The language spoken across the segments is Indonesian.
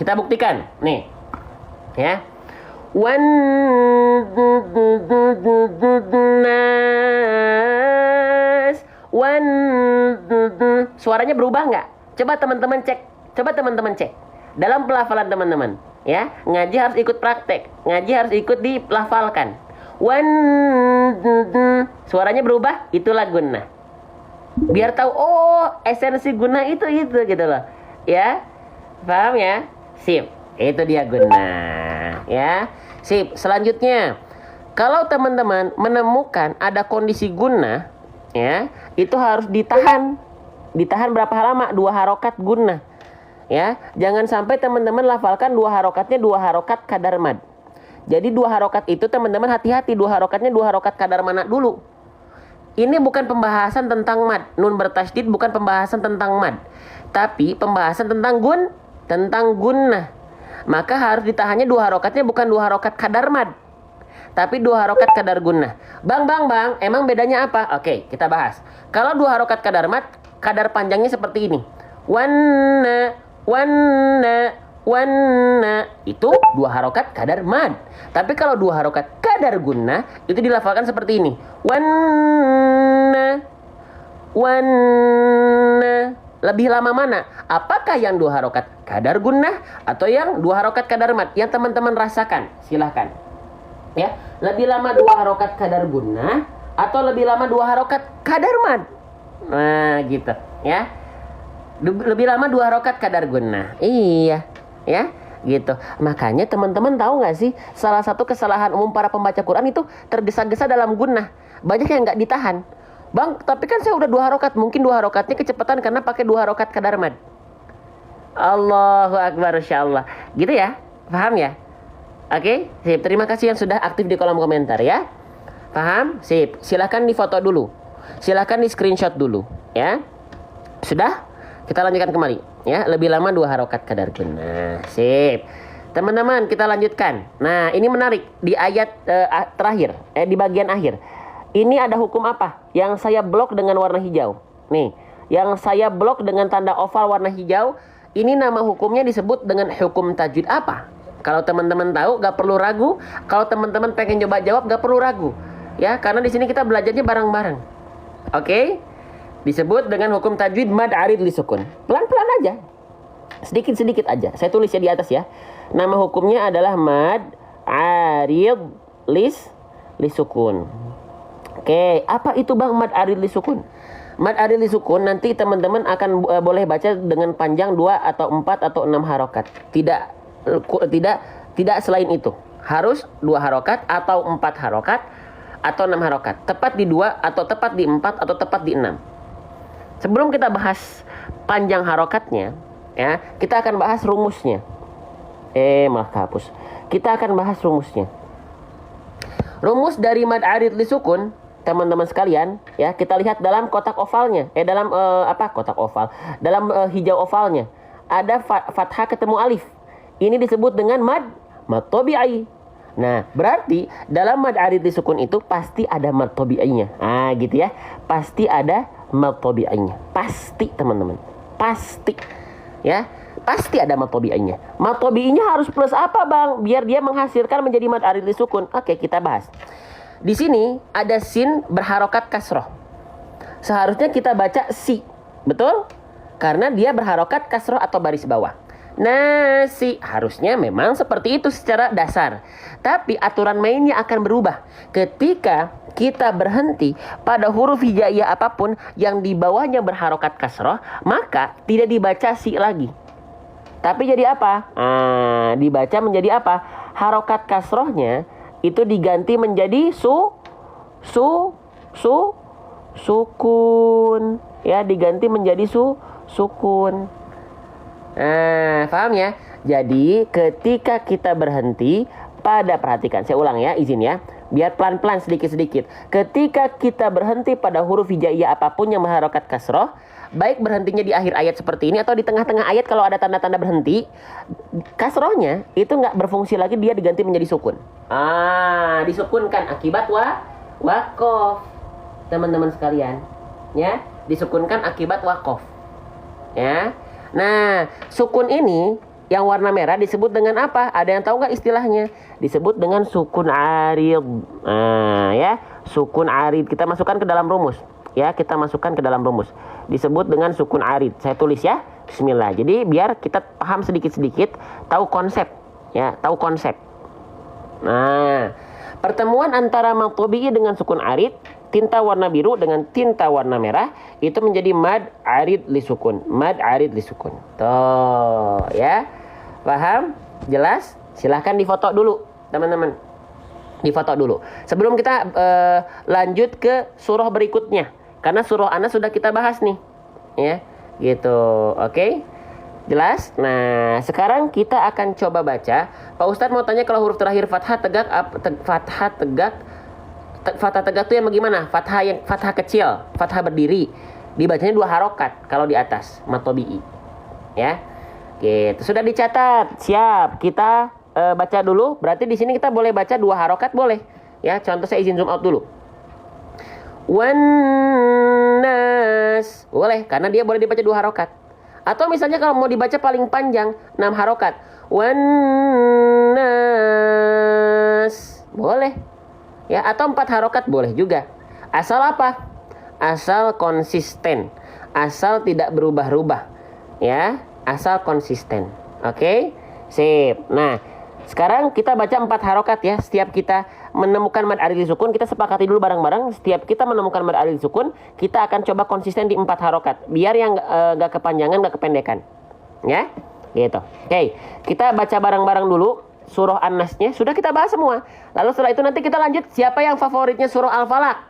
Kita buktikan. Nih. Ya. Wan nas wan. Suaranya berubah nggak? Coba teman-teman cek. Dalam pelafalan teman-teman, ya. Ngaji harus ikut praktek. Ngaji harus ikut dilafalkan. Wan. Suaranya berubah, itulah gunnah. Biar tahu, oh, esensi gunnah itu gitu loh. Ya. Paham ya? Sip. Itu dia gunnah, ya. Sip. Selanjutnya, kalau teman-teman menemukan ada kondisi gunnah, ya, itu harus ditahan. Ditahan berapa lama? 2 harokat gunnah. Ya, jangan sampai teman-teman lafalkan 2 harokatnya 2 harokat kadar mad. Jadi 2 harokat itu teman-teman hati-hati, 2 harokatnya 2 harokat kadar mana dulu. Ini bukan pembahasan tentang mad. Nun bertasydid bukan pembahasan tentang mad, tapi pembahasan tentang gunnah. Maka harus ditahannya 2 harokatnya bukan 2 harokat kadar mad, tapi 2 harokat kadar gunnah. Bang, emang bedanya apa? Oke, kita bahas. Kalau 2 harokat kadar mad, kadar panjangnya seperti ini. Wanna. Itu 2 harokat kadar mad. Tapi kalau 2 harokat kadar gunnah, itu dilafalkan seperti ini. Wanna. Lebih lama mana? Apakah yang 2 harokat kadar gunnah atau yang 2 harokat kadar mad? Yang teman-teman rasakan, silahkan. Ya, lebih lama 2 harokat kadar gunnah atau lebih lama 2 harokat kadar mad? Nah, gitu, ya. Lebih lama 2 harokat kadar gunnah. Iya, ya, gitu. Makanya teman-teman tahu nggak sih, salah satu kesalahan umum para pembaca Quran itu tergesa-gesa dalam gunnah. Banyak yang nggak ditahan. Bang, tapi kan saya udah 2 harokat. Mungkin 2 harokatnya kecepatan karena pakai 2 harokat kadar mad. Allahu Akbar, insyaallah. Gitu ya, paham ya? Oke, sip. Terima kasih yang sudah aktif di kolom komentar ya. Paham? Sip. Silahkan difoto dulu. Silahkan di screenshot dulu, ya. Sudah? Kita lanjutkan kembali, ya. Lebih lama 2 harokat kadar gunnah. Sip. Teman-teman, kita lanjutkan. Nah, ini menarik di ayat terakhir, di bagian akhir. Ini ada hukum apa? Yang saya blok dengan warna hijau. Nih, yang saya blok dengan tanda oval warna hijau, ini nama hukumnya disebut dengan hukum tajwid apa? Kalau teman-teman tahu, gak perlu ragu. Kalau teman-teman pengen coba jawab, gak perlu ragu, ya. Karena di sini kita belajarnya bareng-bareng. Oke? Disebut dengan hukum tajwid mad arid li sukun. Pelan-pelan aja. Sedikit-sedikit aja. Saya tulis ya di atas ya. Nama hukumnya adalah mad arid li sukun. Oke, apa itu Bang mad arid li sukun? Mad arid li sukun nanti teman-teman akan boleh baca dengan panjang 2 atau 4 atau 6 harokat. Tidak selain itu. Harus 2 harokat atau 4 harokat atau 6 harokat. Tepat di 2 atau tepat di 4 atau tepat di 6. Sebelum kita bahas panjang harokatnya, ya, kita akan bahas rumusnya. Malah kehapus. Kita akan bahas rumusnya. Rumus dari mad arid li sukun, teman-teman sekalian, ya, kita lihat dalam kotak ovalnya. Dalam kotak oval. Dalam hijau ovalnya ada fathah ketemu alif. Ini disebut dengan mad tabi'i. Nah, berarti dalam mad arid li sukun itu pasti ada mad tabi'inya. Ah, gitu ya. Pasti ada mad tabi'inya. Pasti, teman-teman. Pasti. Ya, pasti ada mad tabi'inya. Mad tabi'inya harus plus apa, Bang? Biar dia menghasilkan menjadi mad arid li sukun. Oke, kita bahas. Di sini ada sin berharokat kasroh. Seharusnya kita baca si. Betul? Karena dia berharokat kasroh atau baris bawah. Nasi, harusnya memang seperti itu secara dasar. Tapi aturan mainnya akan berubah ketika kita berhenti pada huruf hijaiyah apapun yang di bawahnya berharokat kasroh, maka tidak dibaca si lagi. Tapi jadi apa? Dibaca menjadi apa? Harokat kasrohnya itu diganti menjadi sukun. Ya, diganti menjadi sukun. Paham ya? Jadi ketika kita berhenti pada, perhatikan, saya ulang ya, izin ya, biar pelan-pelan sedikit-sedikit. Ketika kita berhenti pada huruf hijaiyah apapun yang berharokat kasroh, baik berhentinya di akhir ayat seperti ini atau di tengah-tengah ayat kalau ada tanda-tanda berhenti, kasrohnya itu nggak berfungsi lagi, dia diganti menjadi sukun. Disukunkan akibat wakof, teman-teman sekalian, ya, disukunkan akibat wakof, ya. Nah, sukun ini Yang warna merah disebut dengan apa? Ada yang tahu nggak istilahnya? Disebut dengan sukun arid. Nah, ya, sukun arid. Kita masukkan ke dalam rumus. Ya, kita masukkan ke dalam rumus. Disebut dengan sukun arid. Saya tulis ya. Bismillah. Jadi biar kita paham sedikit-sedikit, tahu konsep. Ya, tahu konsep. Nah, pertemuan antara mad tabi'i dengan sukun arid, tinta warna biru dengan tinta warna merah, itu menjadi mad arid li sukun. Mad arid li sukun. Tuh, ya. Paham? Jelas? Silahkan difoto dulu, teman-teman. Difoto dulu. Sebelum kita lanjut ke surah berikutnya. Karena surah Anas sudah kita bahas nih. Ya, gitu. Oke? Jelas? Nah, sekarang kita akan coba baca. Pak Ustadz mau tanya, kalau huruf terakhir fathah tegak, fathah tegak itu yang bagaimana? Fathah kecil, fathah berdiri. Dibacanya 2 harokat kalau di atas mad tabi'i. Ya. Gitu. Sudah dicatat. Siap. Kita baca dulu. Berarti di sini kita boleh baca 2 harokat, boleh. Ya, contoh saya izin zoom out dulu. Wannas. Boleh, karena dia boleh dibaca 2 harokat. Atau misalnya kalau mau dibaca paling panjang 6 harokat. Wannas. Boleh. Ya, atau 4 harokat boleh juga. Asal apa? Asal konsisten. Asal tidak berubah-ubah. Ya, asal konsisten. Oke? Sip. Nah, sekarang kita baca 4 harokat ya. Setiap kita menemukan mad arid li sukun, kita sepakati dulu bareng-bareng. Setiap kita menemukan mad arid li sukun, kita akan coba konsisten di 4 harokat. Biar yang gak kepanjangan, gak kependekan. Ya, gitu. Oke, kita baca bareng-bareng dulu surah An-Nasnya. Sudah kita bahas semua. Lalu setelah itu nanti kita lanjut, siapa yang favoritnya surah Al-Falaq?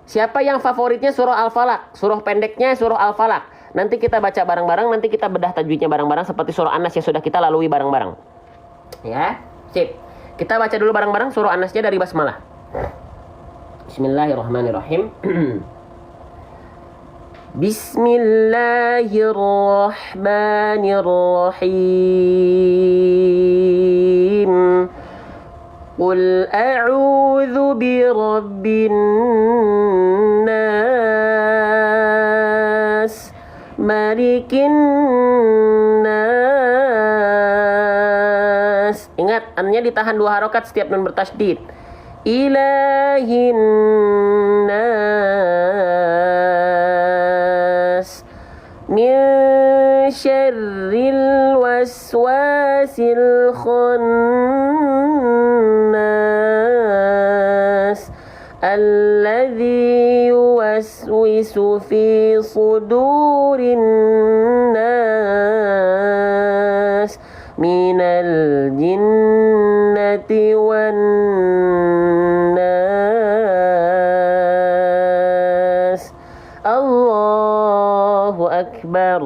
Siapa yang favoritnya surah Al-Falaq? Surah pendeknya surah Al-Falaq. Nanti kita baca bareng-bareng, nanti kita bedah tajwidnya bareng-bareng seperti surah An-Nas yang sudah kita lalui bareng-bareng. Ya, sip. Kita baca dulu bareng-bareng surah An-Nasnya dari basmalah. Bismillahirrahmanirrahim. Bismillahirrahmanirrahim. Qul a'udzu birabbin nas, malikin nas. Ingat, annya ditahan 2 harokat setiap nun bertasydid. Ilahin nas, min syarril waswasil khannas, alladzi yuwaswisu fi sudurin nas, minal jinnati wan nas. Allahu Akbar.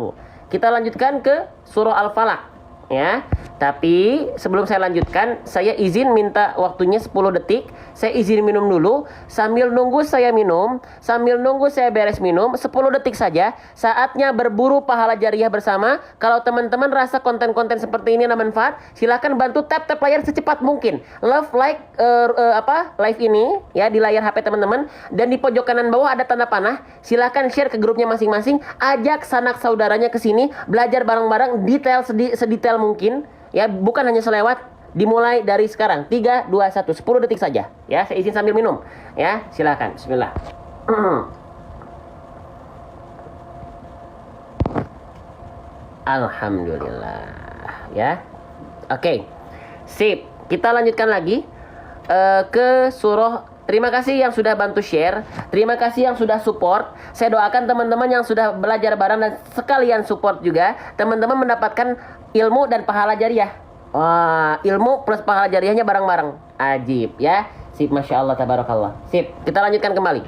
Kita lanjutkan ke surah Al-Falaq ya. Tapi sebelum saya lanjutkan, saya izin minta waktunya 10 detik. Saya izin minum dulu. Sambil nunggu saya minum, sambil nunggu saya beres minum, 10 detik saja. Saatnya berburu pahala jariah bersama. Kalau teman-teman rasa konten-konten seperti ini ada manfaat, silahkan bantu tap layar secepat mungkin. Love, like live ini ya di layar HP teman-teman. Dan di pojok kanan bawah ada tanda panah. Silahkan share ke grupnya masing-masing. Ajak sanak saudaranya ke sini. Belajar bareng-bareng detail sedetail mungkin. Ya, bukan hanya selewat. Dimulai dari sekarang. 3, 2, 1. 10 detik saja. Ya, saya izin sambil minum. Ya, silakan. Bismillah. Alhamdulillah. Ya. Oke. Sip. Kita lanjutkan lagi ke surah. Terima kasih yang sudah bantu share. Terima kasih yang sudah support. Saya doakan teman-teman yang sudah belajar bareng dan sekalian support juga, teman-teman mendapatkan ilmu dan pahala jariah. Wah, ilmu plus pahala jariahnya bareng-bareng. Ajib ya. Sip, Masya Allah, tabarakallah. Sip, kita lanjutkan kembali.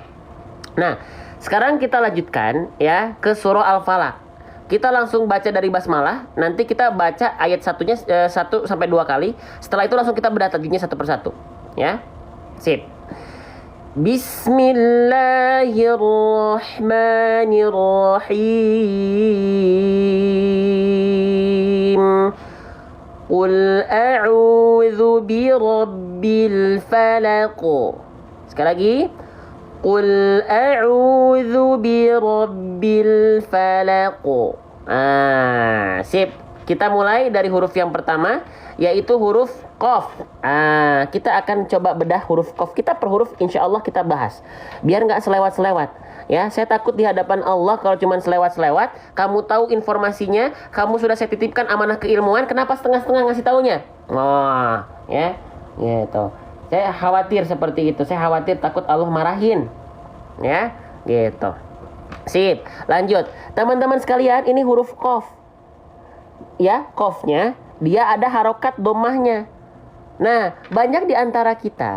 Nah, sekarang kita lanjutkan ya ke surah Al-Falaq. Kita langsung baca dari basmalah. Nanti kita baca ayat satunya 1 sampai 2 kali. Setelah itu langsung kita bedah tajwidnya satu persatu. Ya. Sip. Bismillahirrahmanirrahim. Qul a'udzu birabbil falaq. Sekali lagi. Qul a'udzu birabbil falaq. Sip. Kita mulai dari huruf yang pertama, yaitu huruf Qaf. Kita akan coba bedah huruf Qaf. Kita per huruf insya Allah kita bahas, biar nggak selewat-selewat. Ya, saya takut di hadapan Allah kalau cuma selewat-selewat. Kamu tahu informasinya, kamu sudah saya titipkan amanah keilmuan, kenapa setengah-setengah ngasih taunya? Ya, gitu. Saya khawatir seperti itu. Saya khawatir takut Allah marahin. Ya, gitu. Sip, lanjut. Teman-teman sekalian, ini huruf Qaf. Ya, Qafnya dia ada harokat dhammahnya. Nah, banyak di antara kita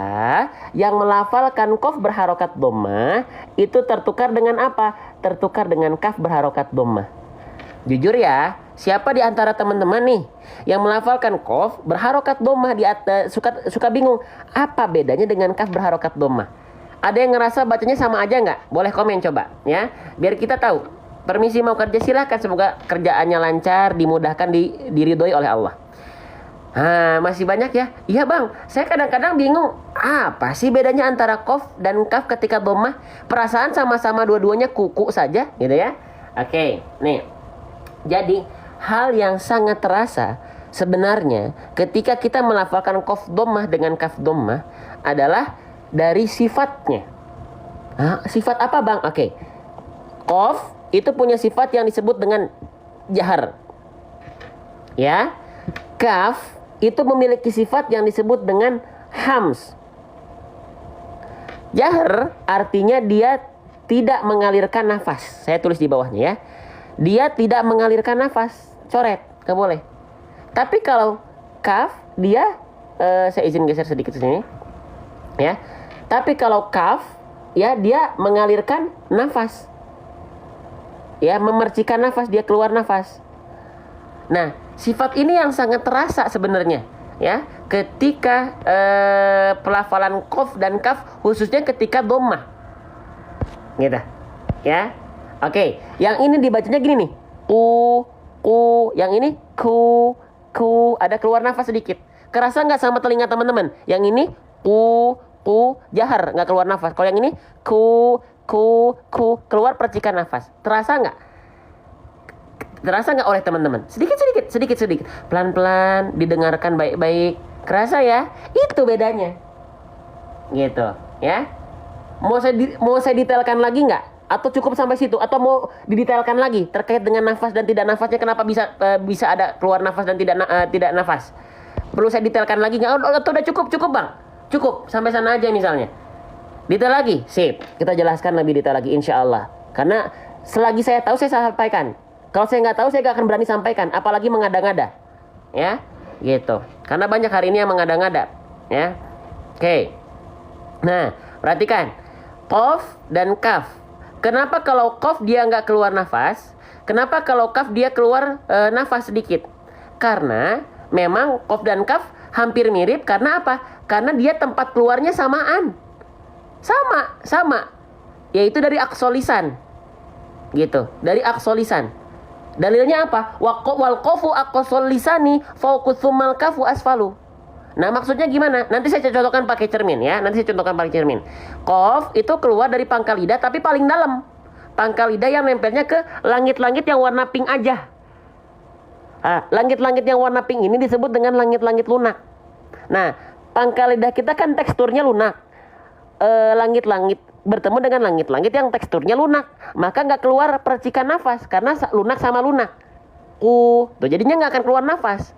yang melafalkan Qaf berharokat dhammah itu tertukar dengan apa? Tertukar dengan kaf berharokat dhammah. Jujur ya, siapa di antara teman-teman nih yang melafalkan Qaf berharokat dhammah suka bingung apa bedanya dengan kaf berharokat dhammah? Ada yang ngerasa bacanya sama aja nggak? Boleh komen coba ya, biar kita tahu. Permisi mau kerja silahkan, semoga kerjaannya lancar, dimudahkan, diridhoi oleh Allah. Masih banyak ya? Iya bang, saya kadang-kadang bingung apa sih bedanya antara Qaf dan kaf ketika dhammah? Perasaan sama-sama dua-duanya kuku saja gitu ya. Oke, nih. Jadi hal yang sangat terasa sebenarnya ketika kita melafalkan Qaf dhammah dengan kaf dhammah adalah dari sifatnya. Sifat apa bang? Oke. Qaf itu punya sifat yang disebut dengan jahar. Ya. Kaf itu memiliki sifat yang disebut dengan hams. Jahar artinya dia tidak mengalirkan nafas. Saya tulis di bawahnya ya. Dia tidak mengalirkan nafas. Coret, nggak boleh. Tapi kalau kaf, dia saya izin geser sedikit sini. Ya. Tapi kalau kaf, ya dia mengalirkan nafas. Ya, memercikan nafas, dia keluar nafas. Nah, sifat ini yang sangat terasa sebenarnya ya ketika pelafalan Qaf dan kaf, khususnya ketika dhammah. Gitu. Ya. Oke, yang ini dibacanya gini nih. Ku, yang ini ku, ada keluar nafas sedikit. Kerasa nggak sama telinga teman-teman? Yang ini ku, jahar, nggak keluar nafas. Kalau yang ini ku, keluar percikan nafas. Terasa nggak? Terasa nggak oleh teman-teman? Sedikit. Pelan-pelan, didengarkan baik-baik. Kerasa ya? Itu bedanya. Gitu, ya. Mau saya detailkan lagi nggak? Atau cukup sampai situ? Atau mau didetailkan lagi terkait dengan nafas dan tidak nafasnya? Kenapa bisa ada keluar nafas dan tidak nafas? Perlu saya detailkan lagi nggak? Atau udah cukup bang? Cukup sampai sana aja misalnya. Detail lagi, sip. Kita jelaskan lebih detail lagi, insya Allah. Karena selagi saya tahu saya sampaikan. Kalau saya nggak tahu, saya nggak akan berani sampaikan, apalagi mengada-ngada, ya, gitu. Karena banyak hari ini yang mengada-ngada, ya. Oke. Nah, perhatikan, Qaf dan kaf. Kenapa kalau Qaf dia nggak keluar nafas? Kenapa kalau kaf dia keluar nafas sedikit? Karena memang Qaf dan kaf hampir mirip. Karena apa? Karena dia tempat keluarnya samaan, sama, yaitu dari aqsal lisan, gitu, dari aqsal lisan. Dalilnya apa? Wal qafu aqsal lisani fawqa tsummal kafu asfalu. Nah, maksudnya gimana? Nanti saya contohkan pakai cermin ya. Qaf itu keluar dari pangkal lidah tapi paling dalam. Pangkal lidah yang nempelnya ke langit-langit yang warna pink aja. Langit-langit yang warna pink ini disebut dengan langit-langit lunak. Nah, pangkal lidah kita kan teksturnya lunak. Langit-langit bertemu dengan langit-langit yang teksturnya lunak, maka nggak keluar percikan nafas karena lunak sama lunak. Tuh jadinya nggak akan keluar nafas.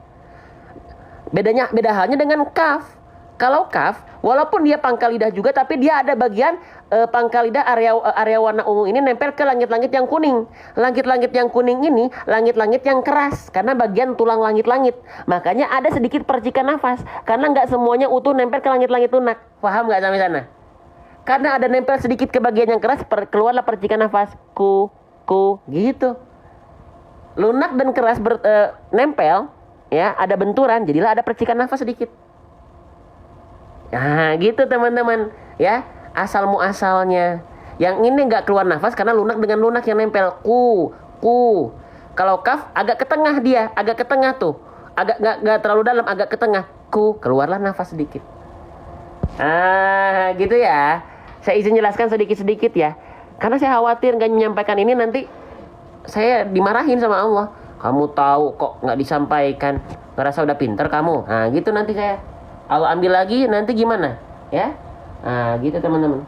Beda halnya dengan kaf. Kalau kaf, walaupun dia pangkal lidah juga, tapi dia ada bagian pangkal lidah area warna ungu ini nempel ke langit-langit yang kuning. Langit-langit yang kuning ini langit-langit yang keras karena bagian tulang langit-langit. Makanya ada sedikit percikan nafas karena nggak semuanya utuh nempel ke langit-langit lunak. Paham nggak sampai sana? Karena ada nempel sedikit ke bagian yang keras, keluarlah percikan nafas. Ku, gitu. Lunak dan keras nempel, ya, ada benturan, jadilah ada percikan nafas sedikit. Nah, gitu teman-teman, ya. Asal muasalnya. Yang ini nggak keluar nafas karena lunak dengan lunak yang nempel. Ku. Kalau kaf agak ke tengah dia, agak ke tengah tuh. Agak nggak terlalu dalam, agak ke tengah. Ku, keluarlah nafas sedikit. Gitu ya. Saya izin jelaskan sedikit-sedikit ya. Karena saya khawatir nggak menyampaikan ini nanti saya dimarahin sama Allah. Kamu tahu kok nggak disampaikan, ngerasa udah pinter kamu. Nah gitu nanti saya. Allah ambil lagi nanti gimana? Ya. Nah gitu teman-teman.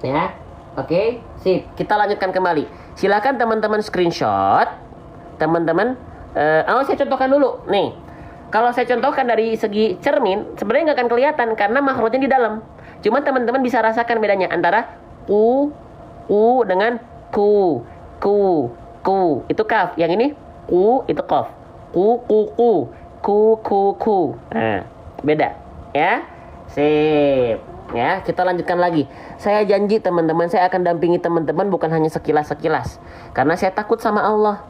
Ya. Oke, sip. Kita lanjutkan kembali. Silakan teman-teman screenshot. Teman-teman, saya contohkan dulu. Nih, kalau saya contohkan dari segi cermin, sebenarnya nggak akan kelihatan karena makhrajnya di dalam. Cuma teman-teman bisa rasakan bedanya antara ku dengan ku. Itu kaf. Yang ini ku itu qaf. Ku. Nah, beda. Ya, sip. Ya, kita lanjutkan lagi. Saya janji teman-teman, saya akan dampingi teman-teman bukan hanya sekilas-sekilas. Karena saya takut sama Allah.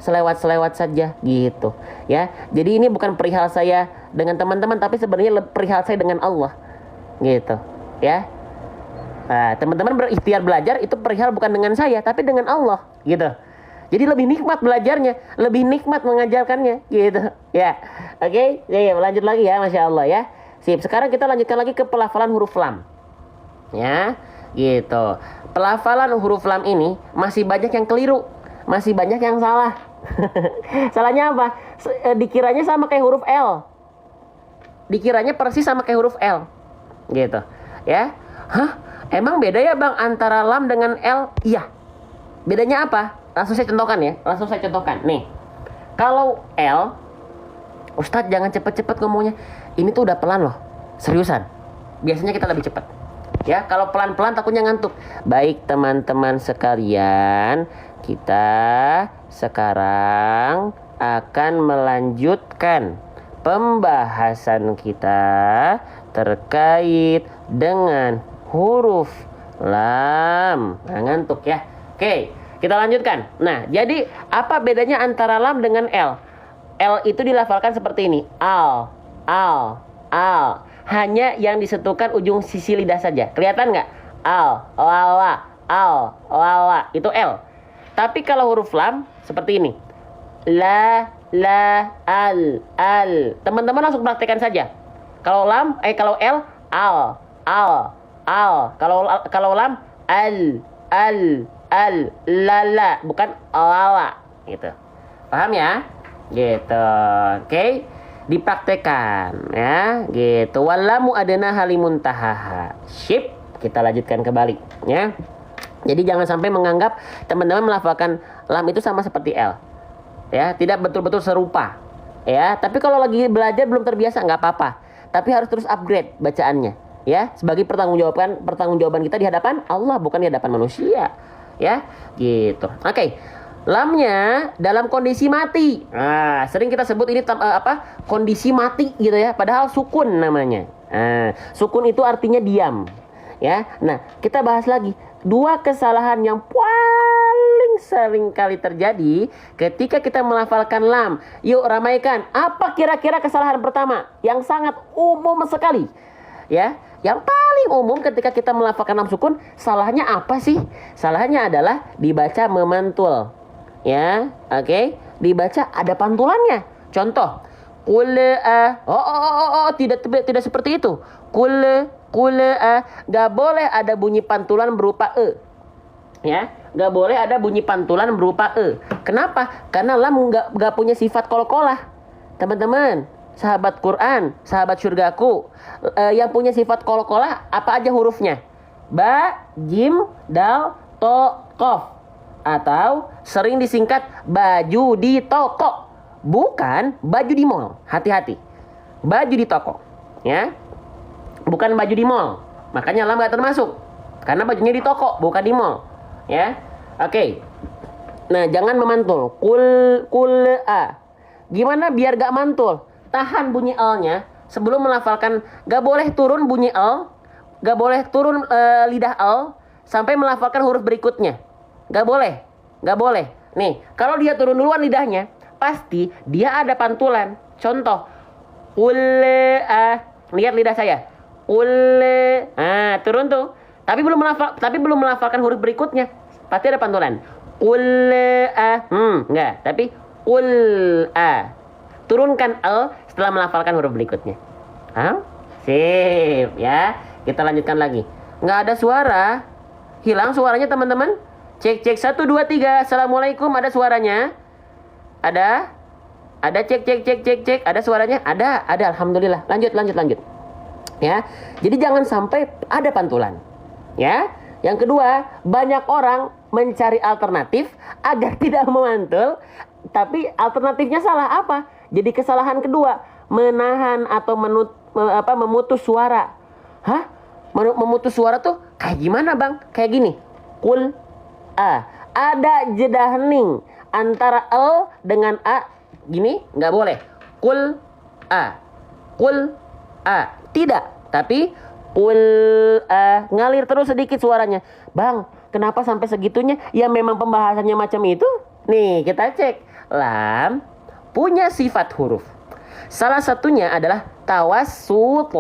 Selewat-selewat saja gitu. Ya. Jadi ini bukan perihal saya dengan teman-teman, tapi sebenarnya perihal saya dengan Allah. Gitu. Ya. Nah, teman-teman berikhtiar belajar itu perihal bukan dengan saya, tapi dengan Allah, gitu. Jadi lebih nikmat belajarnya, lebih nikmat mengajarkannya, gitu. Ya. Oke, ya, lanjut lagi ya, Masya Allah ya. Sip, sekarang kita lanjutkan lagi ke pelafalan huruf lam. Ya, gitu. Pelafalan huruf lam ini masih banyak yang keliru, masih banyak yang salah. Salahnya apa? Dikiranya sama kayak huruf L. Dikiranya persis sama kayak huruf L. Gitu. Ya. Hah? Emang beda ya Bang antara lam dengan L? Iya. Bedanya apa? Langsung saya contohkan ya. Nih. Kalau L, Ustadz jangan cepet-cepet ngomongnya. Ini tuh udah pelan loh. Seriusan. Biasanya kita lebih cepat. Ya, kalau pelan-pelan takutnya ngantuk. Baik teman-teman sekalian, kita sekarang akan melanjutkan pembahasan kita terkait dengan huruf lam. Nah, ngantuk ya. Oke, kita lanjutkan. Nah, jadi apa bedanya antara lam dengan L? L itu dilafalkan seperti ini. Al. Hanya yang disentuhkan ujung sisi lidah saja. Kelihatan nggak? Al. Itu L. Tapi kalau huruf lam seperti ini. La, al. Teman-teman langsung praktekkan saja. Kalau kalau L, al. Kalau lam, al. La, bukan lala. Gitu. Paham ya? Gitu. Oke. Dipraktekan ya, gitu. Walamu adana halimuntahaha. Sip, kita lanjutkan kembali ya. Jadi jangan sampai menganggap teman-teman melafalkan lam itu sama seperti L. Ya, tidak betul-betul serupa. Ya, tapi kalau lagi belajar belum terbiasa nggak apa-apa. Tapi harus terus upgrade bacaannya ya, sebagai pertanggungjawaban kita di hadapan Allah, bukan di hadapan manusia. Ya, gitu. Oke. Lamnya dalam kondisi mati. Nah, sering kita sebut ini kondisi mati gitu ya, padahal sukun namanya. Nah, sukun itu artinya diam. Ya. Nah, kita bahas lagi dua kesalahan yang paling sering kali terjadi ketika kita melafalkan lam. Yuk ramaikan. Apa kira-kira kesalahan pertama yang sangat umum sekali? Ya, yang paling umum ketika kita melafalkan lam sukun, salahnya apa sih? Salahnya adalah dibaca memantul. Ya, oke. Dibaca ada pantulannya. Contoh, tidak seperti itu. Gak boleh ada bunyi pantulan berupa ya, gak boleh ada bunyi pantulan berupa Kenapa? Karena lam gak punya sifat kol-kolah. Teman-teman, sahabat Quran, sahabat surgaku, yang punya sifat kol-kolah apa aja hurufnya? Ba, jim, dal, to, qaf. Atau sering disingkat baju di toko, bukan baju di mall. Hati-hati, baju di toko ya, bukan baju di mall. Makanya lam gak termasuk karena bajunya di toko, bukan di mall ya. Oke. Nah, jangan memantul. Gimana biar gak mantul? Tahan bunyi L-nya sebelum melafalkan. Gak boleh turun bunyi L, gak boleh turun lidah L sampai melafalkan huruf berikutnya. Gak boleh. Nih, kalau dia turun duluan lidahnya, pasti dia ada pantulan. Contoh, lihat lidah saya. Turun tuh. Tapi belum melafalkan huruf berikutnya. Pasti ada pantulan. Enggak. Tapi turunkan L setelah melafalkan huruf berikutnya. Sip ya. Kita lanjutkan lagi. Nggak ada suara. Hilang suaranya teman-teman. Cek 1 2 3. Assalamualaikum, ada suaranya? Ada? Ada cek cek cek cek cek. Ada suaranya? Ada. Alhamdulillah. Lanjut. Ya. Jadi jangan sampai ada pantulan. Ya. Yang kedua, banyak orang mencari alternatif agar tidak memantul, tapi alternatifnya salah apa? Jadi kesalahan kedua, menahan atau memutus suara. Hah? Memutus suara tuh kayak gimana, Bang? Kayak gini. Kul a. Ada jeda hening antara l dengan a. Gini, nggak boleh. Kul a. Kul a. Tidak, tapi kul a. Ngalir terus sedikit suaranya. Bang, kenapa sampai segitunya? Ya memang pembahasannya macam itu. Nih, kita cek. Lam punya sifat huruf. Salah satunya adalah tawassut.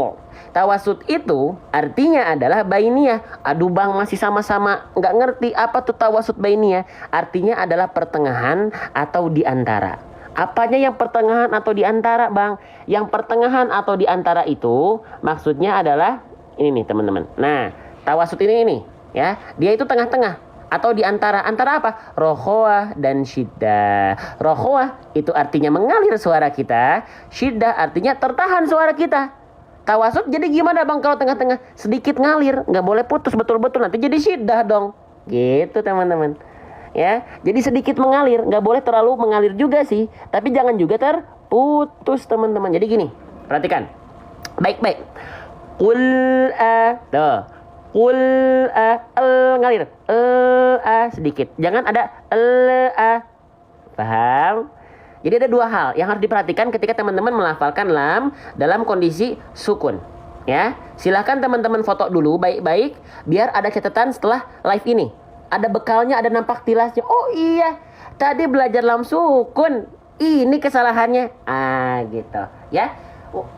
Tawassut itu artinya adalah bainiyah. Aduh bang, masih sama-sama nggak ngerti apa tuh tawassut bainiyah. Artinya adalah pertengahan atau di antara. Apanya yang pertengahan atau di antara, Bang? Yang pertengahan atau di antara itu maksudnya adalah ini nih, teman-teman. Nah, tawassut ini ya. Dia itu tengah-tengah atau di antara. Antara apa? Rokhawah dan syiddah. Rokhawah itu artinya mengalir suara kita, syiddah artinya tertahan suara kita. Tawassut jadi gimana, Bang, kalau tengah-tengah? Sedikit ngalir, nggak boleh putus betul-betul, nanti jadi syiddah dong. Gitu, teman-teman. Ya, jadi sedikit mengalir, nggak boleh terlalu mengalir juga sih, tapi jangan juga terputus, teman-teman. Jadi gini, perhatikan baik-baik. Qul a, tuh, qul a, ngalir, a sedikit, jangan ada a. Paham? Jadi ada dua hal yang harus diperhatikan ketika teman-teman melafalkan lam dalam kondisi sukun. Ya, silahkan teman-teman foto dulu baik-baik, biar ada catatan setelah live ini. Ada bekalnya, ada nampak tilasnya. Oh iya, tadi belajar lam sukun. Ini kesalahannya. Gitu. Ya.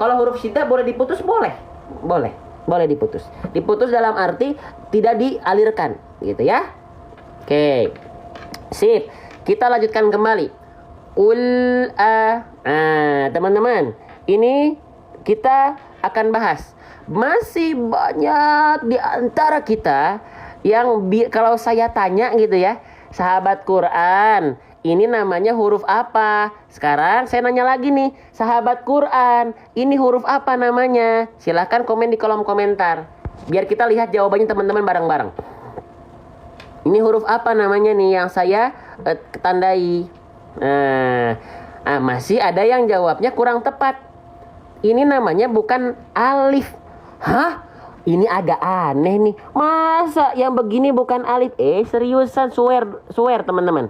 Kalau huruf syiddah boleh diputus? Boleh diputus. Diputus dalam arti tidak dialirkan. Gitu ya. Oke. Sip. Kita lanjutkan kembali. Teman-teman. Ini kita akan bahas. Masih banyak di antara kita yang kalau saya tanya gitu ya, sahabat Quran, ini namanya huruf apa? Sekarang saya nanya lagi nih, sahabat Quran, ini huruf apa namanya? Silahkan komen di kolom komentar, biar kita lihat jawabannya teman-teman bareng-bareng. Ini huruf apa namanya nih yang saya tandai? Masih ada yang jawabnya kurang tepat. Ini namanya bukan alif. Hah? Ini agak aneh nih. Masa yang begini bukan alif? Seriusan, swear teman-teman.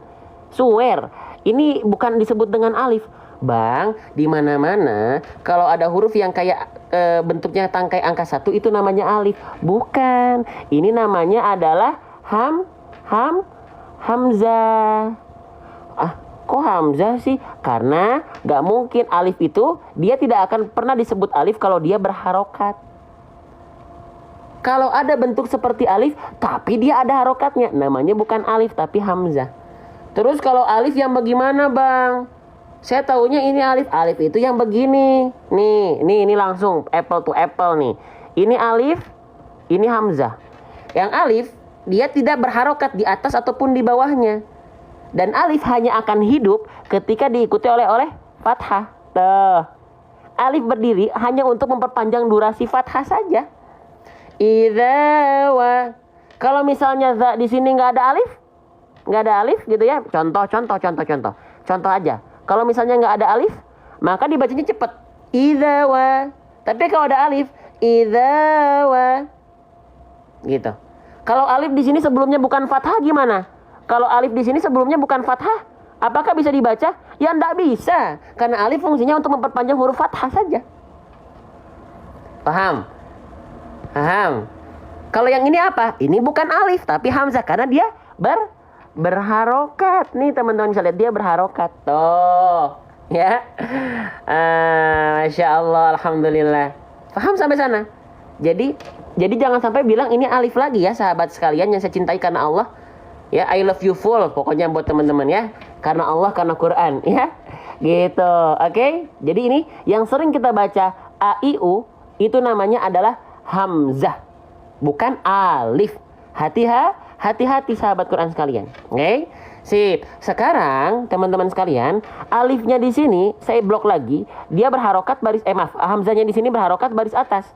Swear. Ini bukan disebut dengan alif. Bang, di mana-mana kalau ada huruf yang kayak bentuknya tangkai angka 1 itu namanya alif. Bukan. Ini namanya adalah hamzah. Kok hamzah sih? Karena gak mungkin alif itu dia tidak akan pernah disebut alif kalau dia berharokat. Kalau ada bentuk seperti alif, tapi dia ada harokatnya, namanya bukan alif, tapi hamzah. Terus kalau alif yang bagaimana, Bang? Saya taunya ini alif. Alif itu yang begini. Nih, ini langsung apple to apple nih. Ini alif, ini hamzah. Yang alif, dia tidak berharokat di atas ataupun di bawahnya. Dan alif hanya akan hidup ketika diikuti oleh fathah. Tuh. Alif berdiri hanya untuk memperpanjang durasi fathah saja. Idza wa. Kalau misalnya za di sini nggak ada alif gitu ya. Contoh aja. Kalau misalnya nggak ada alif, maka dibacanya cepet. Idza wa. Tapi kalau ada alif, idza wa. Gitu. Kalau alif di sini sebelumnya bukan fathah gimana? Kalau alif di sini sebelumnya bukan fathah, apakah bisa dibaca? Ya nggak bisa, karena alif fungsinya untuk memperpanjang huruf fathah saja. Paham? Kalau yang ini apa? Ini bukan alif tapi hamzah karena dia berharokat. Nih teman-teman bisa lihat dia berharokat. Tuh, ya. Masya Allah, alhamdulillah. Paham sampai sana? Jadi jangan sampai bilang ini alif lagi ya, sahabat sekalian yang saya cintai karena Allah. Ya, I love you full pokoknya buat teman-teman ya. Karena Allah, karena Quran ya. Gitu. Oke? Jadi ini yang sering kita baca a i u itu namanya adalah hamzah, bukan alif. Hati-hati sahabat Quran sekalian. Oke? Sip. Sekarang teman-teman sekalian, alifnya di sini saya blok lagi. Dia berharokat baris hamzanya di sini berharokat baris atas.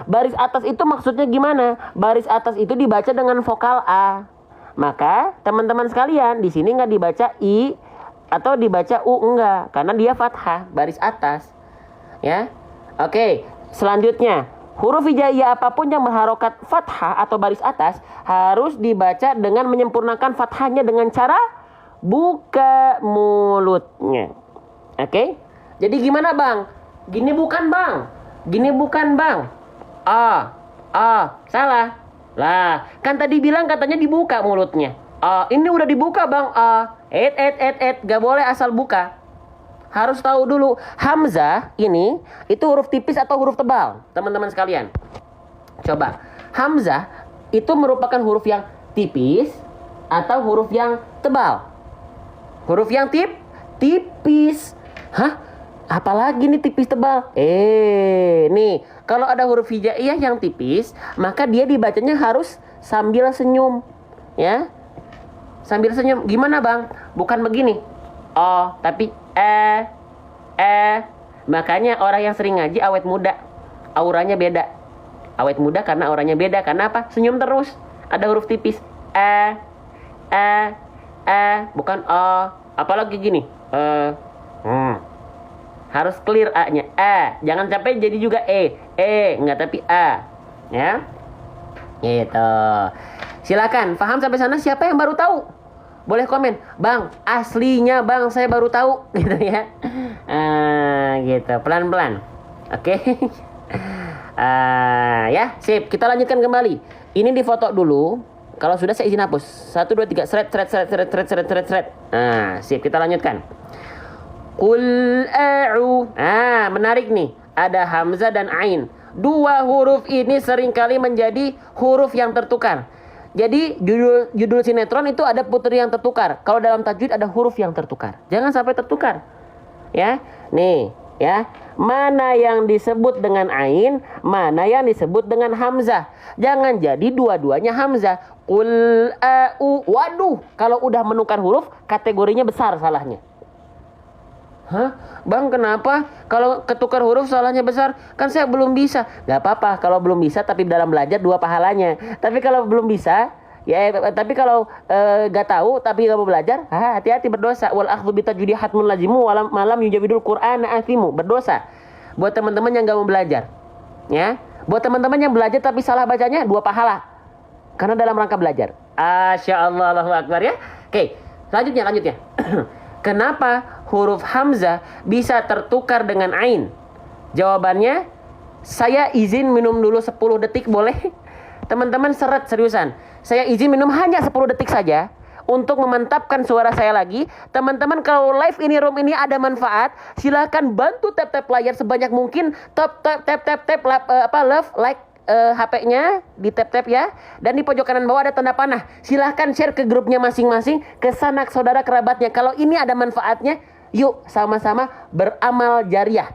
Baris atas itu maksudnya gimana? Baris atas itu dibaca dengan vokal A. Maka teman-teman sekalian, di sini nggak dibaca I atau dibaca U, enggak, karena dia fathah baris atas. Ya. Oke, selanjutnya huruf hijaiyah apapun yang berharokat fathah atau baris atas harus dibaca dengan menyempurnakan fathahnya dengan cara buka mulutnya. Oke? Jadi gimana bang? Gini bukan bang? Gini bukan bang? Salah. Lah, kan tadi bilang katanya dibuka mulutnya. Ini udah dibuka bang. Gak boleh asal buka. Harus tahu dulu hamzah ini itu huruf tipis atau huruf tebal, teman-teman sekalian. Coba, hamzah itu merupakan huruf yang tipis atau huruf yang tebal? Huruf yang tipis. Hah? Apalagi nih tipis tebal? Nih, kalau ada huruf hijaiyah yang tipis, maka dia dibacanya harus sambil senyum, ya. Sambil senyum. Gimana bang? Bukan begini. Tapi makanya orang yang sering ngaji awet muda, auranya beda. Awet muda karena auranya beda. Karena apa? Senyum terus. Ada huruf tipis. Bukan apalagi gini. Harus clear A-nya. Jangan sampai jadi juga enggak, tapi A. Ya. Gitu. Silakan. Paham sampai sana? Siapa yang baru tahu? Boleh komen, bang, aslinya bang saya baru tahu, gitu ya. Gitu, pelan-pelan. Oke. Ya, sip. Kita lanjutkan kembali. Ini difoto dulu. Kalau sudah saya izin hapus. 1, 2, 3, seret. Sip. Kita lanjutkan. Qul a'u. Menarik nih. Ada hamzah dan ain. Dua huruf ini seringkali menjadi huruf yang tertukar. Jadi judul sinetron itu ada putri yang tertukar. Kalau dalam tajwid ada huruf yang tertukar. Jangan sampai tertukar. Ya. Nih, ya. Mana yang disebut dengan ain, mana yang disebut dengan hamzah. Jangan jadi dua-duanya hamzah. Qul a'u. Waduh, kalau udah menukar huruf kategorinya besar salahnya. Hah? Bang, kenapa? Kalau ketukar huruf salahnya besar? Kan saya belum bisa. Gak apa-apa kalau belum bisa, tapi dalam belajar 2 pahalanya. Tapi kalau belum bisa, ya tapi kalau gak tahu tapi gak mau belajar, hati-hati berdosa. Wal akhdhu bitajwidi hatmun lazimu malam yujawidul Qur'ana athimu. Berdosa. Buat teman-teman yang gak mau belajar. Ya. Buat teman-teman yang belajar tapi salah bacanya 2 pahala. Karena dalam rangka belajar. Asya Allah, Allahu Akbar ya. Oke, selanjutnya. Kenapa huruf hamzah bisa tertukar dengan ain? Jawabannya, saya izin minum dulu 10 detik boleh? Teman-teman seriusan. Saya izin minum hanya 10 detik saja untuk memantapkan suara saya lagi. Teman-teman kalau live ini room ini ada manfaat, silakan bantu tap layar sebanyak mungkin. Tap love like HP-nya di tap ya, dan di pojok kanan bawah ada tanda panah. Silahkan share ke grupnya masing-masing, ke sanak saudara kerabatnya. Kalau ini ada manfaatnya, yuk sama-sama beramal jariah,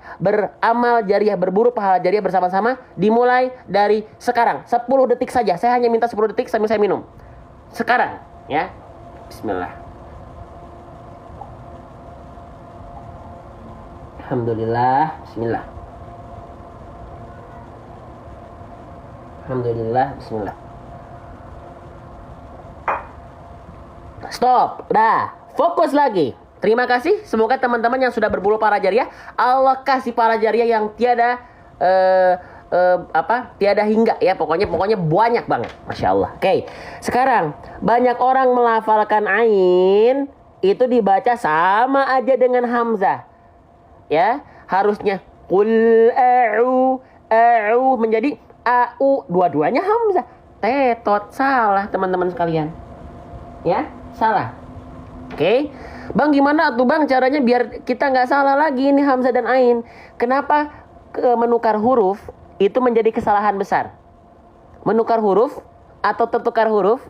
berburu pahala jariah bersama-sama. Dimulai dari sekarang, 10 detik saja. Saya hanya minta 10 detik sambil saya minum. Sekarang, ya. Bismillah. Alhamdulillah. Bismillah. Alhamdulillah, bismillah. Stop, udah, fokus lagi. Terima kasih, semoga teman-teman yang sudah berburu para jariah, Allah kasih para jariah yang tiada tiada hingga ya, pokoknya banyak banget, masya Allah. Oke, sekarang banyak orang melafalkan ain itu dibaca sama aja dengan hamzah, ya harusnya qul a'u menjadi AU, dua-duanya hamzah. Tetot, salah teman-teman sekalian. Ya, salah. Oke. Bang, gimana tuh bang caranya biar kita nggak salah lagi ini hamzah dan ain? Kenapa menukar huruf itu menjadi kesalahan besar? Menukar huruf atau tertukar huruf,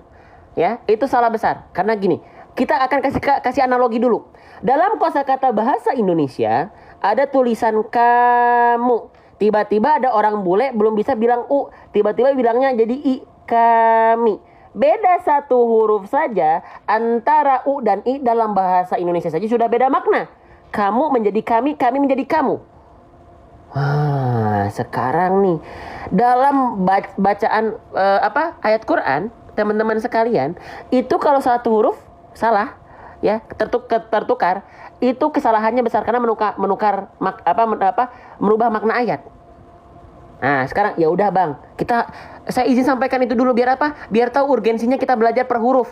ya, itu salah besar. Karena gini, kita akan kasih analogi dulu. Dalam kosakata bahasa Indonesia ada tulisan kamu. Tiba-tiba ada orang bule belum bisa bilang u, tiba-tiba bilangnya jadi i, kami. Beda satu huruf saja antara U dan I dalam bahasa Indonesia saja sudah beda makna. Kamu menjadi kami menjadi kamu. Sekarang nih dalam bacaan ayat Quran, teman-teman sekalian, itu kalau satu huruf salah, ya, tertukar, itu kesalahannya besar karena merubah makna ayat. Nah, sekarang ya udah Bang, saya izin sampaikan itu dulu biar apa? Biar tahu urgensinya kita belajar per huruf.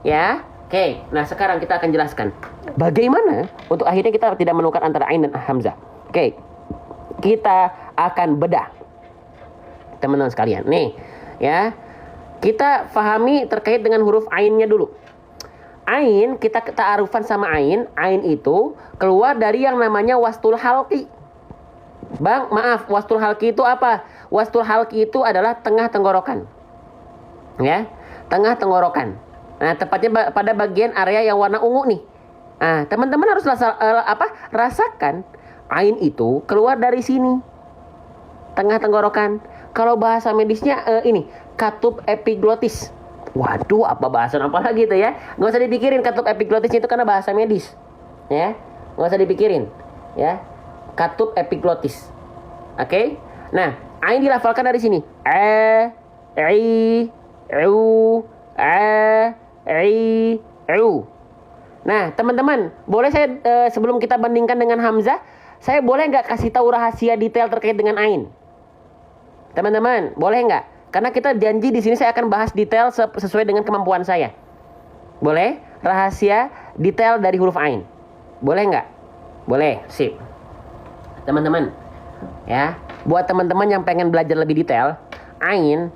Ya. Oke, nah sekarang kita akan jelaskan bagaimana untuk akhirnya kita tidak menukar antara ain dan hamzah. Oke. Kita akan bedah. Teman-teman sekalian, nih, ya. Kita pahami terkait dengan huruf ainnya dulu. Ain, kita ta'arufan sama ain. Ain itu keluar dari yang namanya wastul halqi. Bang, maaf, wastul halqi itu apa? Wastul halqi itu adalah tengah tenggorokan. Ya, tengah tenggorokan. Nah, tepatnya pada bagian area yang warna ungu nih. Nah, teman-teman harus rasakan ain itu keluar dari sini. Tengah tenggorokan. Kalau bahasa medisnya ini, katup epiglotis. Waduh, apa bahasan apa lagi itu ya? Nggak usah dipikirin katup epiglotis itu karena bahasa medis. Ya, nggak usah dipikirin. Ya, katup epiglotis. Oke? Nah, ain dilafalkan dari sini. Nah, teman-teman, boleh saya sebelum kita bandingkan dengan hamzah, saya boleh nggak kasih tahu rahasia detail terkait dengan ain? Teman-teman, boleh nggak? Karena kita janji di sini saya akan bahas detail sesuai dengan kemampuan saya. Boleh? Rahasia detail dari huruf ain. Boleh nggak? Boleh, sip. Teman-teman, ya, buat teman-teman yang pengen belajar lebih detail, ain,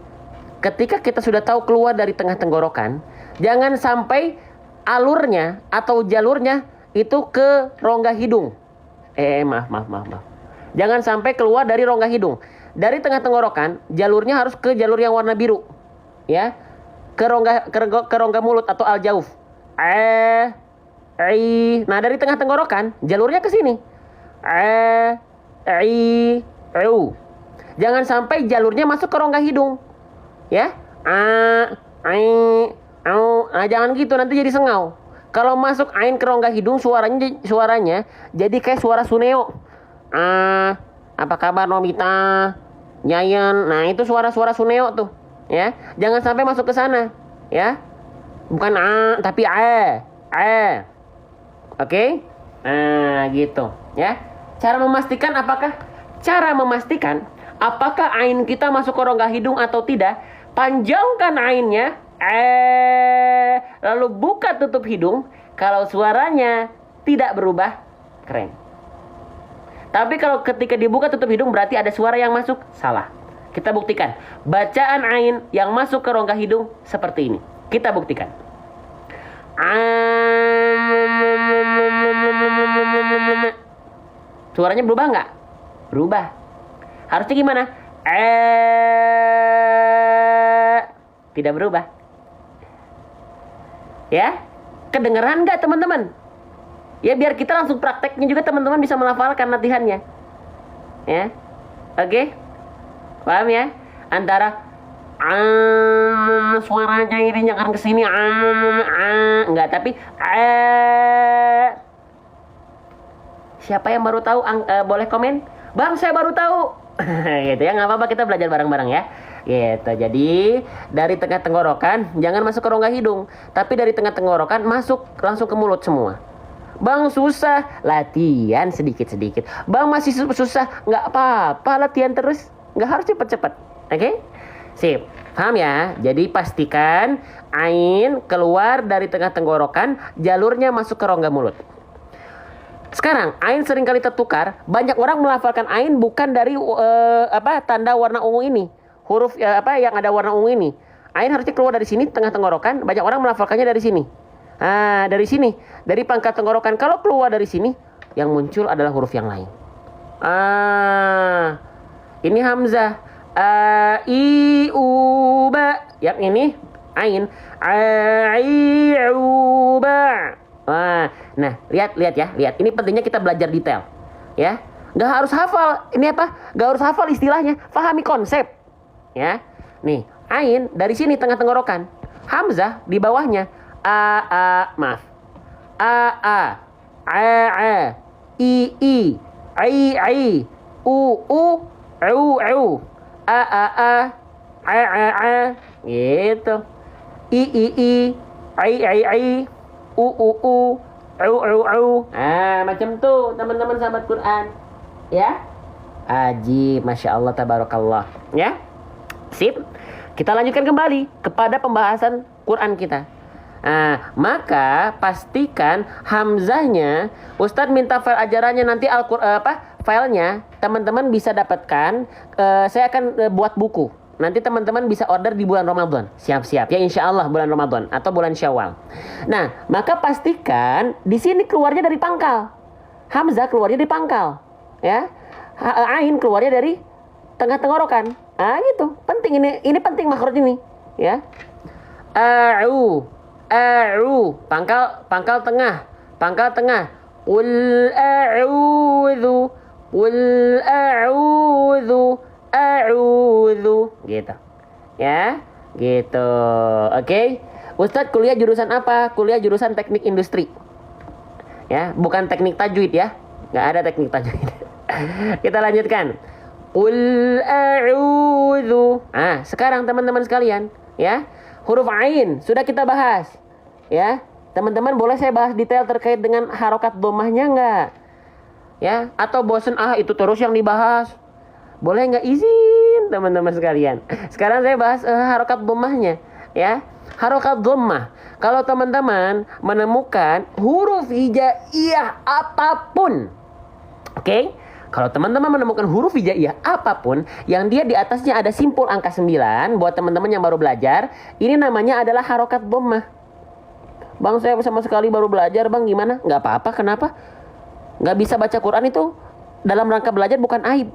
ketika kita sudah tahu keluar dari tengah tenggorokan, jangan sampai alurnya atau jalurnya itu ke rongga hidung. Maaf. Jangan sampai keluar dari rongga hidung. Dari tengah tenggorokan, jalurnya harus ke jalur yang warna biru. Ya. Ke rongga mulut atau al-jauf. Nah, dari tengah tenggorokan, jalurnya ke sini. Jangan sampai jalurnya masuk ke rongga hidung. Ya. Nah, jangan gitu, nanti jadi sengau. Kalau masuk ain ke rongga hidung, suaranya jadi kayak suara Suneo. Apa kabar Nobita? Nyayan. Nah, itu suara-suara Suneo tuh, ya. Jangan sampai masuk ke sana, ya. Bukan tapi Oke? Nah, gitu, ya. Cara memastikan apakah ain kita masuk ke rongga hidung atau tidak? Panjangkan ainnya, lalu buka tutup hidung. Kalau suaranya tidak berubah, keren. Tapi kalau ketika dibuka tutup hidung berarti ada suara yang masuk, salah. Kita buktikan. Bacaan ain yang masuk ke rongga hidung seperti ini. Kita buktikan. Suaranya berubah nggak? Berubah. Harusnya gimana? Tidak berubah. Ya? Kedengeran nggak teman-teman? Ya, biar kita langsung prakteknya juga teman-teman bisa melafalkan latihannya. Ya. Oke? Paham ya? Antara suaranya ini jangan ke sini enggak, tapi siapa yang baru tahu boleh komen. Bang, saya baru tahu. Gitu ya, nggak apa-apa, kita belajar bareng-bareng ya. Gitu. Jadi dari tengah tenggorokan jangan masuk ke rongga hidung, tapi dari tengah tenggorokan masuk langsung ke mulut semua. Bang, susah, latihan sedikit-sedikit. Bang, masih susah, nggak apa-apa, latihan terus, nggak harus cepet-cepet. Oke? Sip, paham ya? Jadi pastikan ain keluar dari tengah tenggorokan, jalurnya masuk ke rongga mulut. Sekarang, ain seringkali tertukar. Banyak orang melafalkan ain bukan dari tanda warna ungu ini, huruf yang ada warna ungu ini. Ain harusnya keluar dari sini, tengah tenggorokan. Banyak orang melafalkannya dari sini. Dari sini, dari pangkat tenggorokan. Kalau keluar dari sini, yang muncul adalah huruf yang lain. Ini hamzah. I, u, ba. Yang ini ain. I, u, ba. Nah, lihat ya, lihat. Ini pentingnya kita belajar detail, ya. Gak harus hafal. Ini apa? Gak harus hafal istilahnya. Pahami konsep, ya. Nih, Ain dari sini tengah tenggorokan. Hamzah di bawahnya. Maaf. A. I. Ai. U. A. Gitu. I. Ai. U. Macam tuh teman-teman sahabat Quran. Ya. Ajib, Masya Allah, tabarakallah. Ya. Sip. Kita lanjutkan kembali kepada pembahasan Quran kita. Maka pastikan hamzahnya, Ustadz minta file ajarannya nanti filenya teman-teman bisa dapatkan. Saya akan buat buku. Nanti teman-teman bisa order di bulan Ramadan. Siap-siap ya, insya Allah bulan Ramadan atau bulan Syawal. Nah, maka pastikan di sini keluarnya dari pangkal. Hamzah keluarnya dari pangkal, ya. Ain keluarnya dari tengah tenggorokan. Gitu. Penting ini penting makhraj ini, ya. A'u. Pangkal tengah. Qul a'udzu. Gitu. Ya. Gitu. Oke. Ustadz kuliah jurusan apa? Kuliah jurusan teknik industri. Ya, bukan teknik tajwid ya. Nggak ada teknik tajwid. Kita lanjutkan. Qul a'udzu. Sekarang teman-teman sekalian, ya. Huruf ain sudah kita bahas. Ya. Teman-teman boleh saya bahas detail terkait dengan harokat dhammahnya enggak? Ya, atau bosen itu terus yang dibahas. Boleh enggak izin teman-teman sekalian? Sekarang saya bahas harokat dhammahnya, ya. Harokat dhammah. Kalau teman-teman menemukan huruf hijaiyah apapun, oke? Kalau teman-teman menemukan huruf hijaiyah apapun yang dia di atasnya ada simpul angka 9, buat teman-teman yang baru belajar, ini namanya adalah harokat dhammah. Bang, saya sama sekali baru belajar, Bang, gimana? Nggak apa-apa, kenapa? Nggak bisa baca Quran itu dalam rangka belajar bukan aib.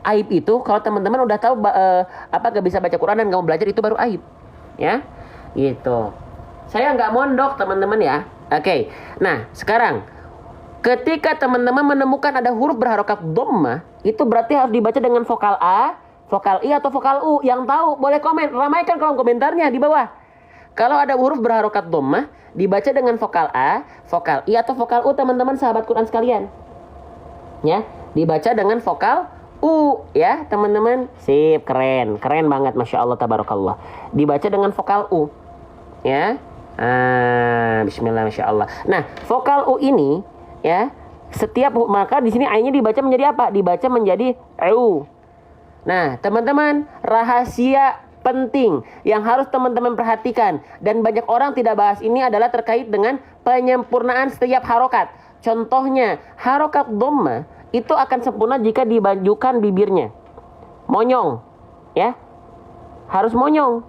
Aib itu kalau teman-teman udah tahu nggak bisa baca Quran dan nggak mau belajar, itu baru aib. Ya, gitu. Saya nggak mondok, teman-teman ya. Oke, nah sekarang ketika teman-teman menemukan ada huruf berharokat dhammah, itu berarti harus dibaca dengan vokal A, vokal I, atau vokal U. Yang tahu boleh komen, ramaikan kolom komentarnya di bawah. Kalau ada huruf berharokat dhammah, dibaca dengan vokal A, vokal I, atau vokal U, teman-teman sahabat Quran sekalian. Ya, dibaca dengan vokal U, ya teman-teman. Sip, keren banget, Masya Allah, tabarakallah. Dibaca dengan vokal U, ya. Bismillah, Masya Allah. Nah, vokal U ini, ya, maka di sini ainnya dibaca menjadi apa? Dibaca menjadi u. Nah, teman-teman, rahasia penting yang harus teman-teman perhatikan dan banyak orang tidak bahas ini adalah terkait dengan penyempurnaan setiap harokat. Contohnya, harokat dhammah itu akan sempurna jika dibajukan bibirnya. Monyong, ya. Harus monyong,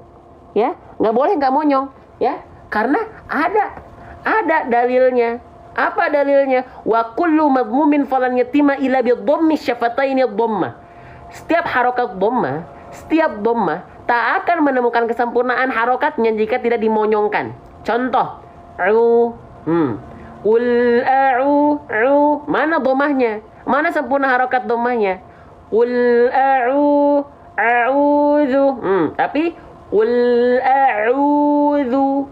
ya. Nggak boleh nggak monyong, ya. Karena ada dalilnya. Apa dalilnya? Wa kullu madmumin falan yatima illa bi dhammi syafataini dhammah. Setiap harokat dhammah, setiap dhammah tak akan menemukan kesempurnaan harokatnya jika tidak dimonyongkan. Contoh, ul a'u. Mana dhammahnya? Mana sempurna harokat dhammahnya? Ul a'udzu. Tapi ul a'udzu.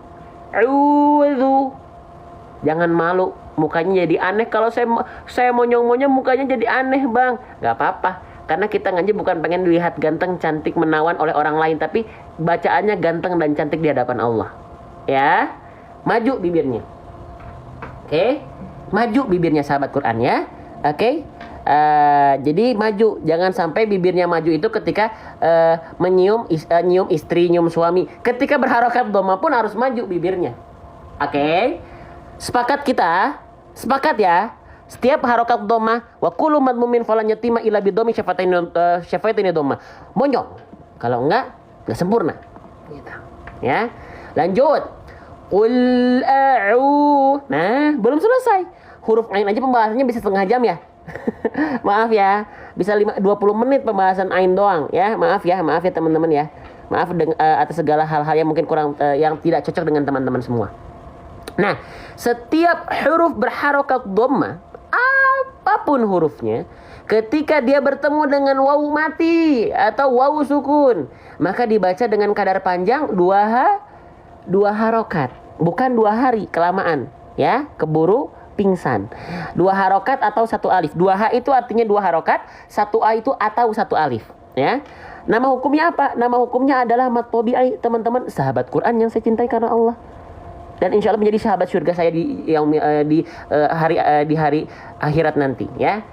Jangan malu, mukanya jadi aneh. Kalau saya monyong-monyong mukanya jadi aneh, Bang. Gak apa-apa, karena kita ngaji bukan pengen dilihat ganteng, cantik, menawan oleh orang lain, tapi bacaannya ganteng dan cantik di hadapan Allah. Ya, maju bibirnya. Oke, maju bibirnya sahabat Quran ya. Oke. Jadi maju, jangan sampai bibirnya maju itu ketika nyium istri, nyium suami. Ketika berharokat dhammah pun harus maju bibirnya. Oke. Sepakat kita? Sepakat ya? Setiap harokat dhammah, wa kullu madmumin falan yatima illa bi dhammi syafataini dhammah. Monyong. Kalau enggak sempurna. Gitu. Ya. Lanjut. Qul a'u. Nah, belum selesai. Huruf ain aja pembahasannya bisa setengah jam ya. Maaf ya, bisa 20 menit pembahasan ain doang ya. Maaf ya teman-teman ya. Maaf atas segala hal-hal yang mungkin kurang yang tidak cocok dengan teman-teman semua. Nah, setiap huruf berharokat dhammah, apapun hurufnya, Ketika dia bertemu dengan wawu mati atau wawu sukun, maka dibaca dengan kadar panjang dua harokat, bukan 2 hari kelamaan, ya, keburu pingsan. 2 harokat atau 1 alif. 2 h itu artinya 2 harokat, 1 a itu atau 1 alif, ya. Nama hukumnya apa? Nama hukumnya adalah mat tabi'i, teman-teman, sahabat Quran yang saya cintai karena Allah. Dan insya Allah menjadi sahabat surga saya di hari akhirat nanti, ya.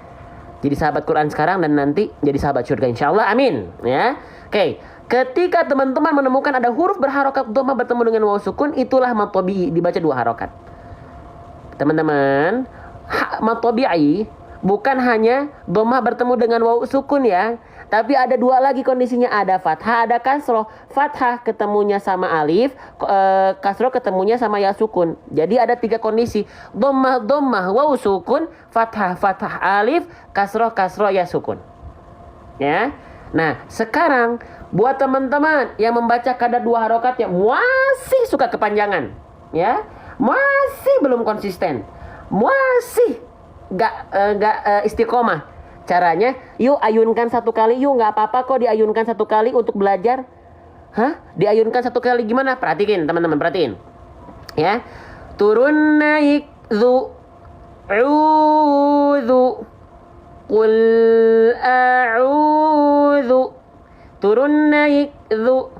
Jadi sahabat Quran sekarang dan nanti jadi sahabat surga insya Allah, amin, ya. Oke, ketika teman-teman menemukan ada huruf berharokat dhammah bertemu dengan wawu sukun, itulah mat tabi'i, dibaca 2 harokat. Teman-teman, mat tabi'i bukan hanya dhammah bertemu dengan wawu sukun, ya. Tapi ada 2 lagi kondisinya, ada fathah, ada kasroh. Fathah ketemunya sama alif, kasroh ketemunya sama ya sukun. Jadi ada 3 kondisi, dhammah, wawu sukun, fathah, alif, kasroh, ya sukun. Ya. Nah, sekarang buat teman-teman yang membaca kadar 2 harokat yang masih suka kepanjangan, ya, masih belum konsisten, masih gak istiqomah. Caranya, yuk ayunkan 1 kali, yuk, nggak apa-apa kok diayunkan 1 kali untuk belajar. Hah? Diayunkan 1 kali gimana? Perhatiin teman-teman, perhatiin. Ya, turun naik zu, a'udzu, qul a'udzu. Turun naik zu,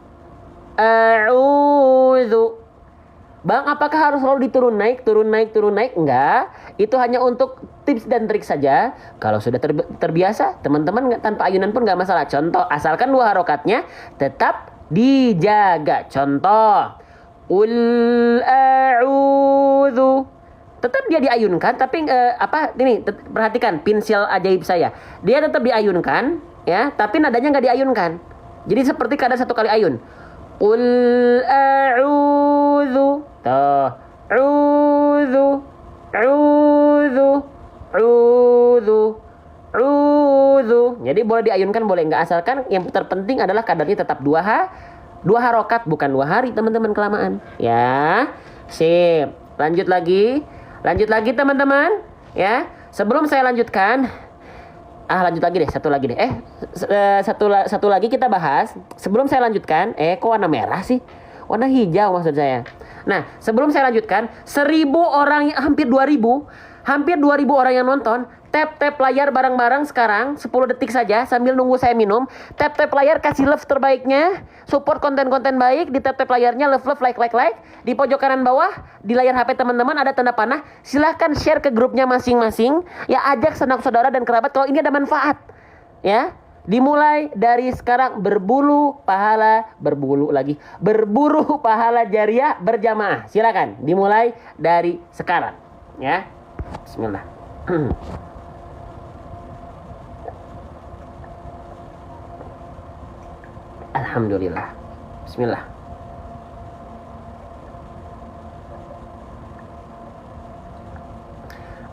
a'udzu. Bang, apakah harus selalu diturun naik? Enggak. Itu hanya untuk tips dan trik saja. Kalau sudah terbiasa, teman-teman tanpa ayunan pun nggak masalah. Contoh, asalkan 2 harokatnya tetap dijaga. Contoh, ul a'udzu. Tetap dia diayunkan, tapi perhatikan pensil ajaib saya. Dia tetap diayunkan, ya, tapi nadanya nggak diayunkan. Jadi seperti kadar 1 kali ayun. Ul a'udzu. Tuh, a'udzu. Jadi boleh diayunkan, boleh enggak, asalkan yang terpenting adalah kadarnya tetap 2 harokat, bukan 2 hari, teman-teman, kelamaan. Ya. Sip. Lanjut lagi teman-teman, ya. Sebelum saya lanjutkan, lanjut lagi deh, satu lagi kita bahas. Sebelum saya lanjutkan, kok warna merah sih? Warna hijau maksud saya. Nah, sebelum saya lanjutkan, 1.000 orang, hampir 2.000 orang yang nonton. Tap layar bareng-bareng sekarang 10 detik saja sambil nunggu saya minum. Tap layar, kasih love terbaiknya. Support konten-konten baik di tap layarnya, love, like. Di pojok kanan bawah di layar HP teman-teman ada tanda panah. Silahkan share ke grupnya masing-masing. Ya, ajak sanak saudara dan kerabat kalau ini ada manfaat. Ya. Dimulai dari sekarang berburu pahala jariah berjamaah. Silakan dimulai dari sekarang, ya. Bismillah. Alhamdulillah. Bismillah.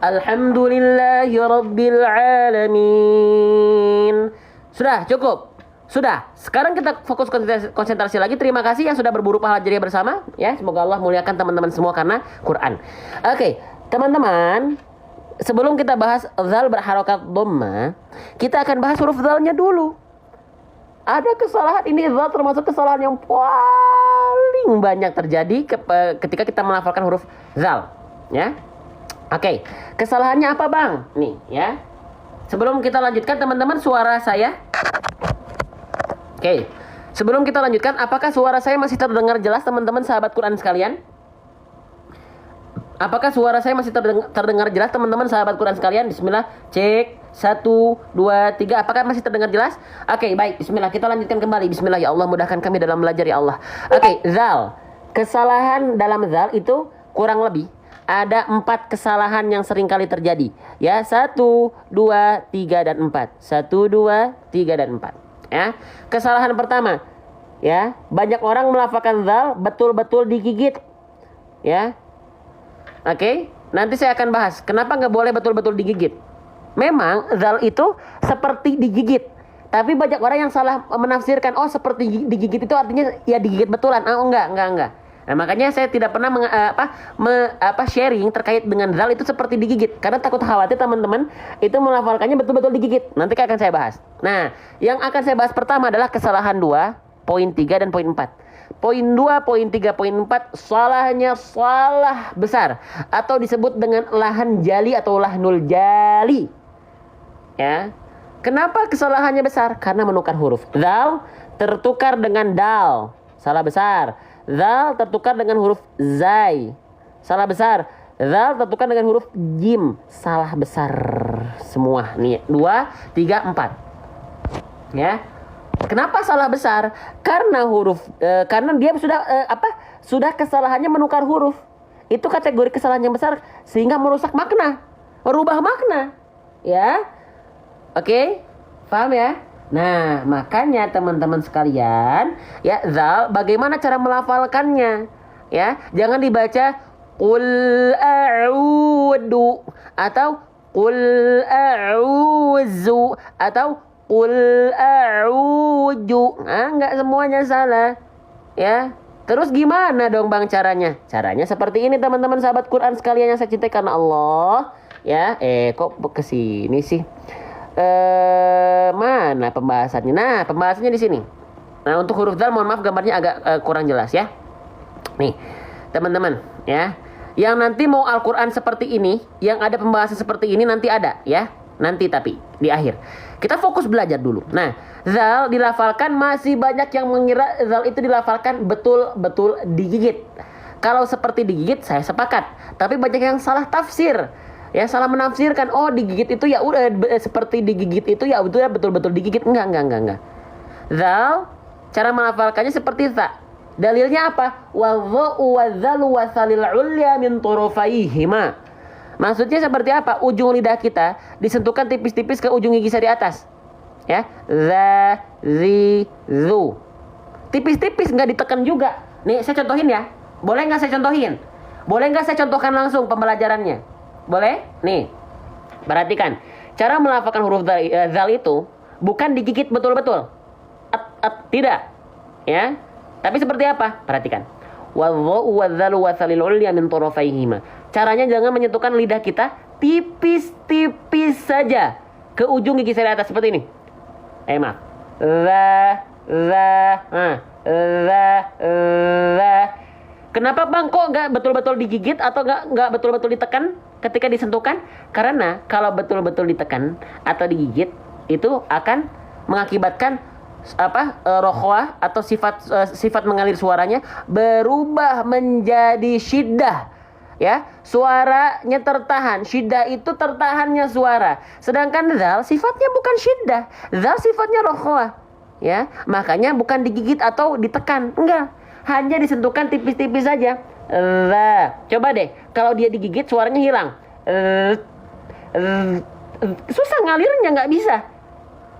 Alhamdulillahi rabbil alamin. Sudah, cukup. Sudah. Sekarang kita fokus konsentrasi lagi. Terima kasih yang sudah berburu pahala jariah bersama, ya. Semoga Allah muliakan teman-teman semua karena Quran. Oke, teman-teman, sebelum kita bahas dzal berharokat dhammah, kita akan bahas huruf dzalnya dulu. Ada kesalahan, ini dzal termasuk kesalahan yang paling banyak terjadi ketika kita melafalkan huruf dzal, ya. Oke, kesalahannya apa, Bang? Nih, ya. Sebelum kita lanjutkan, teman-teman, suara saya. Oke, sebelum kita lanjutkan, apakah suara saya masih terdengar jelas, teman-teman sahabat Quran sekalian? Apakah suara saya masih terdengar jelas, teman-teman sahabat Quran sekalian? Bismillah, cek. 1, 2, 3. Apakah masih terdengar jelas? Oke, baik. Bismillah, kita lanjutkan kembali. Bismillah, ya Allah, mudahkan kami dalam belajar, ya Allah. Oke, dzal. Kesalahan dalam dzal itu kurang lebih ada 4 kesalahan yang sering kali terjadi. Ya, 1, 2, 3, dan 4. 1, 2, 3, dan 4. Ya. Kesalahan pertama, ya, banyak orang melafalkan dzal betul-betul digigit. Ya. Oke, nanti saya akan bahas kenapa nggak boleh betul-betul digigit. Memang dzal itu seperti digigit. Tapi banyak orang yang salah menafsirkan, oh seperti digigit itu artinya ya digigit betulan. Enggak. Nah, makanya saya tidak pernah sharing terkait dengan zal itu seperti digigit, karena takut khawatir teman-teman itu melafalkannya betul-betul digigit. Nanti akan saya bahas. Nah, yang akan saya bahas pertama adalah kesalahan 2, poin 3 dan poin 4. Poin 2, poin 3, poin 4 salahnya salah besar atau disebut dengan lahan jali atau lahnul jali. Ya. Kenapa kesalahannya besar? Karena menukar huruf. Zal tertukar dengan dal. Salah besar. Zal tertukar dengan huruf zai. Salah besar. Zal tertukar dengan huruf jim. Salah besar semua. Nih, 2, 3, 4. Ya. Kenapa salah besar? Karena karena dia sudah kesalahannya menukar huruf. Itu kategori kesalahan yang besar sehingga merusak makna, merubah makna. Ya. Oke? Paham ya? Nah, makanya teman-teman sekalian, ya, zal bagaimana cara melafalkannya? Ya, jangan dibaca qul a'udzu atau qul a'udzu atau qul a'udzu. Enggak semuanya salah. Ya. Terus gimana dong Bang caranya? Caranya seperti ini teman-teman sahabat Quran sekalian yang saya cintai karena Allah. Ya, kok kesini sih? Mana pembahasannya? Nah, pembahasannya di sini. Nah, untuk huruf dal mohon maaf gambarnya agak kurang jelas ya. Nih, teman-teman, ya. Yang nanti mau Al-Qur'an seperti ini, yang ada pembahasan seperti ini nanti ada ya. Nanti tapi di akhir. Kita fokus belajar dulu. Nah, zal dilafalkan masih banyak yang mengira zal itu dilafalkan betul-betul digigit. Kalau seperti digigit saya sepakat, tapi banyak yang salah tafsir. Ya, salah menafsirkan. Oh, digigit itu ya udah seperti digigit itu ya betul-betul digigit. Enggak. Zal cara melafalkannya seperti za. Dalilnya apa? Wadhu wadzalu wasalil ulya min turufaihima. Maksudnya seperti apa? Ujung lidah kita disentuhkan tipis-tipis ke ujung gigi saya di atas. Ya, za, zi, zu. Tipis-tipis, nggak ditekan juga. Nih, saya contohin ya. Boleh nggak saya contohin? Boleh nggak saya contohkan langsung pembelajarannya? Boleh? Nih, perhatikan. Cara melafalkan huruf zal itu bukan digigit betul-betul. Tidak. Ya. Tapi seperti apa? Perhatikan. Wadhu wadzalu wasalil ulya min turufaihima. Caranya jangan menyentuhkan lidah kita tipis-tipis saja ke ujung gigi saya di atas seperti ini. Maaf. Kenapa Bang kok nggak betul-betul digigit atau nggak betul-betul ditekan ketika disentuhkan? Karena kalau betul-betul ditekan atau digigit itu akan mengakibatkan rokhwah atau sifat mengalir suaranya berubah menjadi syiddah. Ya, suaranya tertahan. Syiddah itu tertahannya suara. Sedangkan zal sifatnya bukan syiddah. Zal sifatnya rokhwah. Ya, makanya bukan digigit atau ditekan. Enggak. Hanya disentuhkan tipis-tipis saja. Coba deh, kalau dia digigit suaranya hilang. Susah ngalirnya, nggak bisa.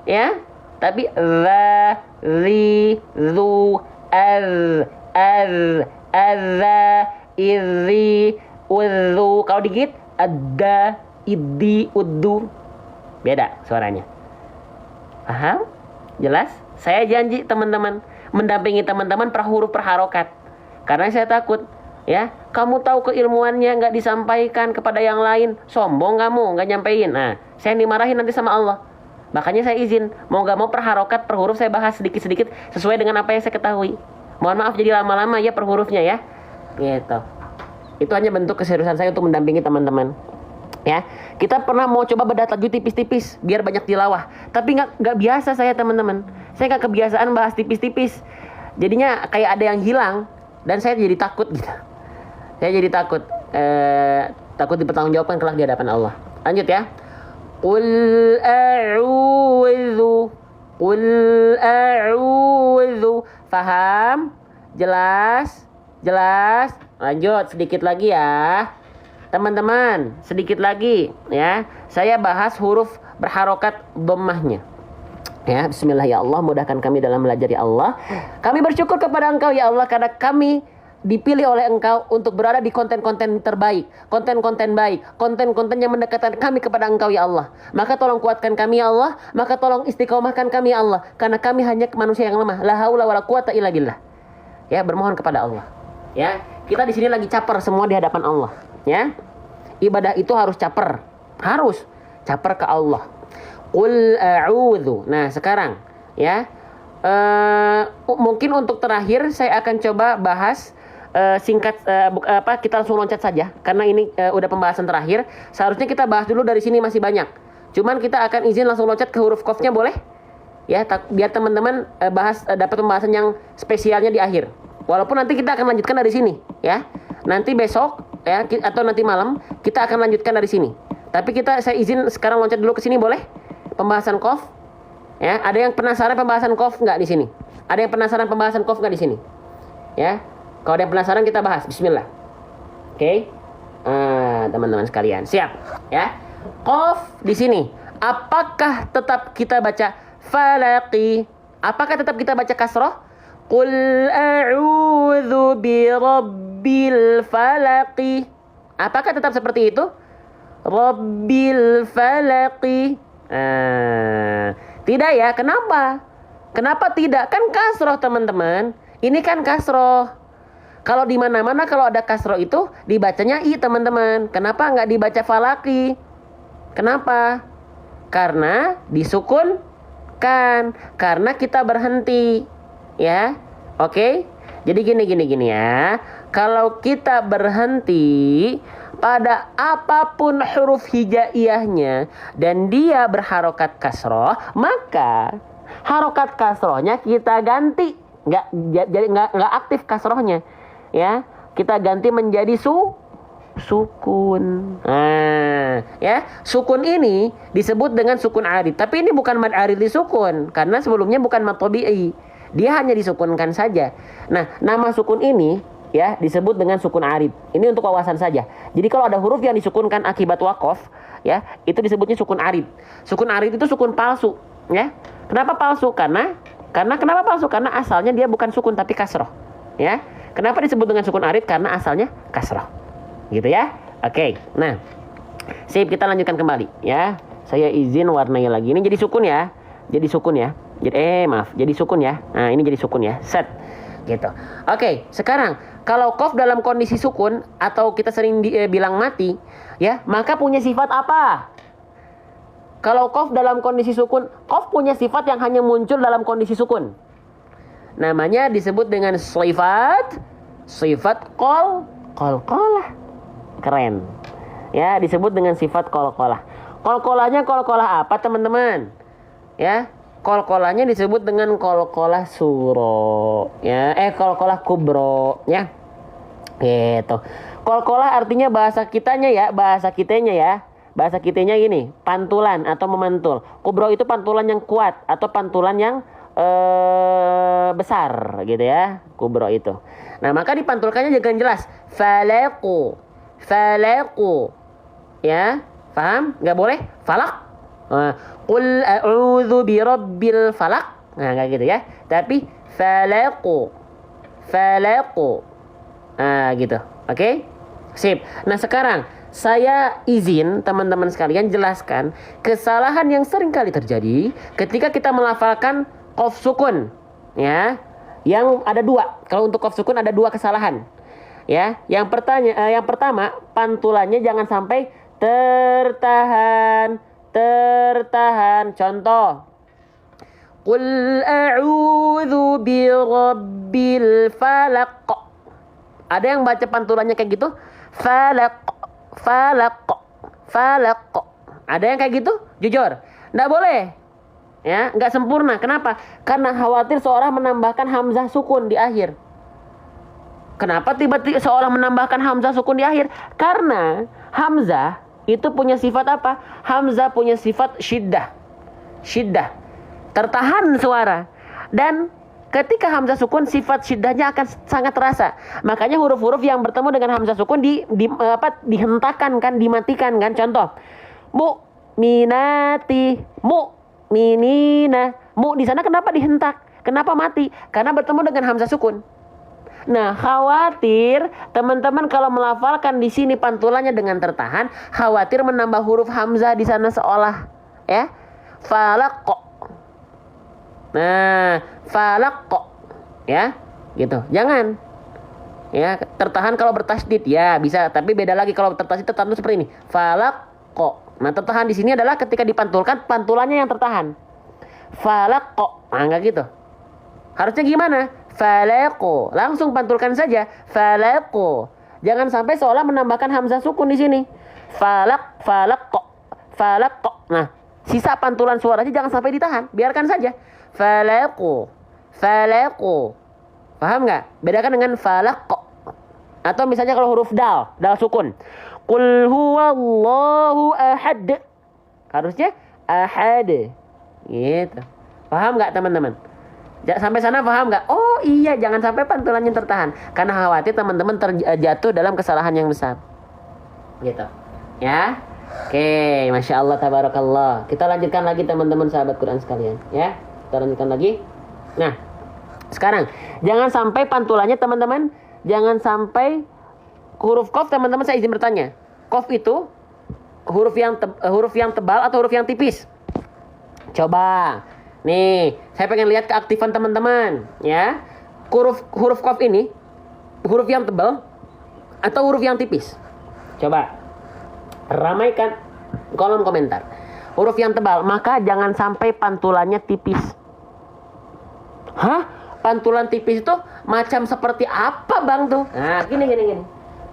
Ya, tapi zi, zu, izi, udzu. Kalau digigit ada, idi, uddu. Beda suaranya. Paham? Jelas? Saya janji teman-teman mendampingi teman-teman per huruf per harokat. Karena saya takut ya, kamu tahu keilmuannya nggak disampaikan kepada yang lain, sombong kamu nggak nyampein. Nah, saya dimarahin nanti sama Allah. Makanya saya izin, mau nggak mau per harokat per huruf saya bahas sedikit-sedikit sesuai dengan apa yang saya ketahui. Mohon maaf jadi lama-lama ya per hurufnya ya. Gitu. Itu hanya bentuk keseriusan saya untuk mendampingi teman-teman. Ya, kita pernah mau coba bedah tajwid tipis-tipis biar banyak tilawah, tapi nggak biasa saya teman-teman. Saya nggak kebiasaan bahas tipis-tipis, jadinya kayak ada yang hilang dan saya jadi takut gitu. Saya jadi takut dipertanggungjawabkan kelak di hadapan Allah. Lanjut ya. Qul a'udzu. Faham? Jelas? Lanjut sedikit lagi ya. Teman-teman, sedikit lagi ya. Saya bahas huruf berharokat dhammahnya. Ya, bismillah ya Allah, mudahkan kami dalam belajar ya Allah. Kami bersyukur kepada Engkau ya Allah karena kami dipilih oleh Engkau untuk berada di konten-konten terbaik, konten-konten baik, konten-konten yang mendekatkan kami kepada Engkau ya Allah. Maka tolong kuatkan kami ya Allah, maka tolong istiqomahkan kami ya Allah, karena kami hanya manusia yang lemah. La haula wala quwata illa billah. Ya, bermohon kepada Allah. Ya, kita di sini lagi caper semua di hadapan Allah, ya. Ibadah itu harus caper, harus caper ke Allah. Qul a'udzu. Nah, sekarang ya. Mungkin untuk terakhir saya akan coba bahas singkat kita langsung loncat saja karena ini udah pembahasan terakhir. Seharusnya kita bahas dulu dari sini masih banyak. Cuman kita akan izin langsung loncat ke huruf qafnya, boleh? Ya, biar teman-teman dapat pembahasan yang spesialnya di akhir. Walaupun nanti kita akan lanjutkan dari sini, ya. Nanti besok ya atau nanti malam kita akan lanjutkan dari sini. Tapi saya izin sekarang loncat dulu ke sini, boleh? Pembahasan qaf. Ya, ada yang penasaran pembahasan qaf nggak di sini? Ada yang penasaran pembahasan qaf nggak di sini? Ya. Kalau ada yang penasaran kita bahas. Bismillah. Oke. Teman-teman sekalian, siap, ya. Qaf di sini. Apakah tetap kita baca falaqi? Apakah tetap kita baca kasroh? Qul a'udzu birabbil falaqi. Apakah tetap seperti itu? Rabbil falaqi. Tidak ya, kenapa? Kenapa tidak? Kan kasroh, teman-teman. Ini kan kasroh. Kalau di mana-mana kalau ada kasroh itu dibacanya i, teman-teman. Kenapa nggak dibaca falaki? Kenapa? Karena disukunkan. Karena kita berhenti. Ya, oke? Jadi gini ya. Kalau kita berhenti pada apapun huruf hijaiyahnya dan dia berharokat kasroh, maka harokat kasrohnya kita ganti, nggak aktif kasrohnya, ya, kita ganti menjadi sukun. Nah, ya, sukun ini disebut dengan sukun arid, tapi ini bukan mad arid disukun karena sebelumnya bukan mad tabi'i, dia hanya disukunkan saja. Nah, nama sukun ini ya disebut dengan sukun arid. Ini untuk wawasan saja. Jadi kalau ada huruf yang disukunkan akibat waqaf, ya, itu disebutnya sukun arid. Sukun arid itu sukun palsu, ya. Kenapa palsu? Karena kenapa palsu? Karena asalnya dia bukan sukun tapi kasroh, ya. Kenapa disebut dengan sukun arid? Karena asalnya kasroh. Gitu ya. Oke. Nah, sip, kita lanjutkan kembali, ya. Saya izin warnai lagi. Ini jadi sukun ya. Jadi sukun ya. Jadi sukun ya. Nah, ini jadi sukun ya. Set. Gitu. Oke, sekarang kalau qaf dalam kondisi sukun atau kita sering bilang mati, ya, maka punya sifat apa? Kalau qaf dalam kondisi sukun, qaf punya sifat yang hanya muncul dalam kondisi sukun. Namanya disebut dengan sifat qalqalah. Keren. Ya, disebut dengan sifat qalqalah. Qalqalahnya qalqalah apa, teman-teman? Ya, qalqalahnya disebut dengan qalqalah suro, ya, qalqalah kubro, ya. Gitu. Qalqalah artinya bahasa kitanya gini, pantulan atau memantul. Kubro itu pantulan yang kuat atau pantulan yang besar, gitu ya. Kubro itu. Nah, maka dipantulkannya jangan jelas. Falaqu. Ya, paham? Nggak boleh falak. Qul a'udzu birabbil falaq. Nah, kayak gitu ya. Tapi falaqu. Nah, gitu. Oke? Sip. Nah, sekarang saya izin teman-teman sekalian jelaskan kesalahan yang sering kali terjadi ketika kita melafalkan qaf sukun, ya. Yang ada dua. Kalau untuk qaf sukun ada dua kesalahan. Ya, yang pertama, pantulannya jangan sampai tertahan. Contoh, qul a'udzu birabbil falaq. Ada yang baca pantulannya kayak gitu, falaq. Ada yang kayak gitu? Jujur, nggak boleh, ya, nggak sempurna. Kenapa? Karena khawatir seorang menambahkan hamzah sukun di akhir. Kenapa tiba-tiba seorang menambahkan hamzah sukun di akhir? Karena hamzah itu punya sifat apa? Hamzah punya sifat syiddah. Tertahan suara. Dan ketika hamzah sukun, sifat syiddahnya akan sangat terasa. Makanya huruf-huruf yang bertemu dengan hamzah sukun dihentakkan kan, dimatikan kan. Contoh, mu'minati, mu'minina. Mu di sana kenapa dihentak? Kenapa mati? Karena bertemu dengan hamzah sukun. Nah, khawatir teman-teman kalau melafalkan di sini pantulannya dengan tertahan, khawatir menambah huruf hamzah di sana seolah, ya, falaq. Nah, falaq, ya, gitu. Jangan. Ya, tertahan kalau bertasydid ya bisa, tapi beda lagi kalau tertasydid tertahan itu seperti ini. Falaqqa. Nah, tertahan di sini adalah ketika dipantulkan, pantulannya yang tertahan. Falaqqa. Nah, enggak gitu. Harusnya gimana? Falaqqa. Langsung pantulkan saja. Falaqqa. Jangan sampai seolah menambahkan hamzah sukun di sini. Falaqqa. Falaqqa. Nah, sisa pantulan suaranya jangan sampai ditahan, biarkan saja. Falaqqa. Falaqqa. Paham nggak? Bedakan dengan falaq. Atau misalnya kalau huruf dal, dal sukun. Qul huwallahu ahad. Harusnya ahad. Gitu. Paham nggak teman-teman? Sampai sana paham nggak? Oh iya, jangan sampai pantulannya tertahan. Karena khawatir teman-teman terjatuh dalam kesalahan yang besar. Gitu. Ya. Oke, Masya Allah, tabarakallah. Kita lanjutkan lagi teman-teman sahabat Quran sekalian. Ya. Kita lanjutkan lagi. Nah, sekarang, jangan sampai pantulannya teman-teman, jangan sampai huruf qaf teman-teman, saya izin bertanya. Qaf itu huruf yang tebal atau huruf yang tipis? Coba. Nih, saya pengen lihat keaktifan teman-teman, ya. Huruf qaf ini huruf yang tebal atau huruf yang tipis? Coba. Ramaikan kolom komentar. Huruf yang tebal, maka jangan sampai pantulannya tipis. Hah? Pantulan tipis itu macam seperti apa bang tuh? Nah, gini.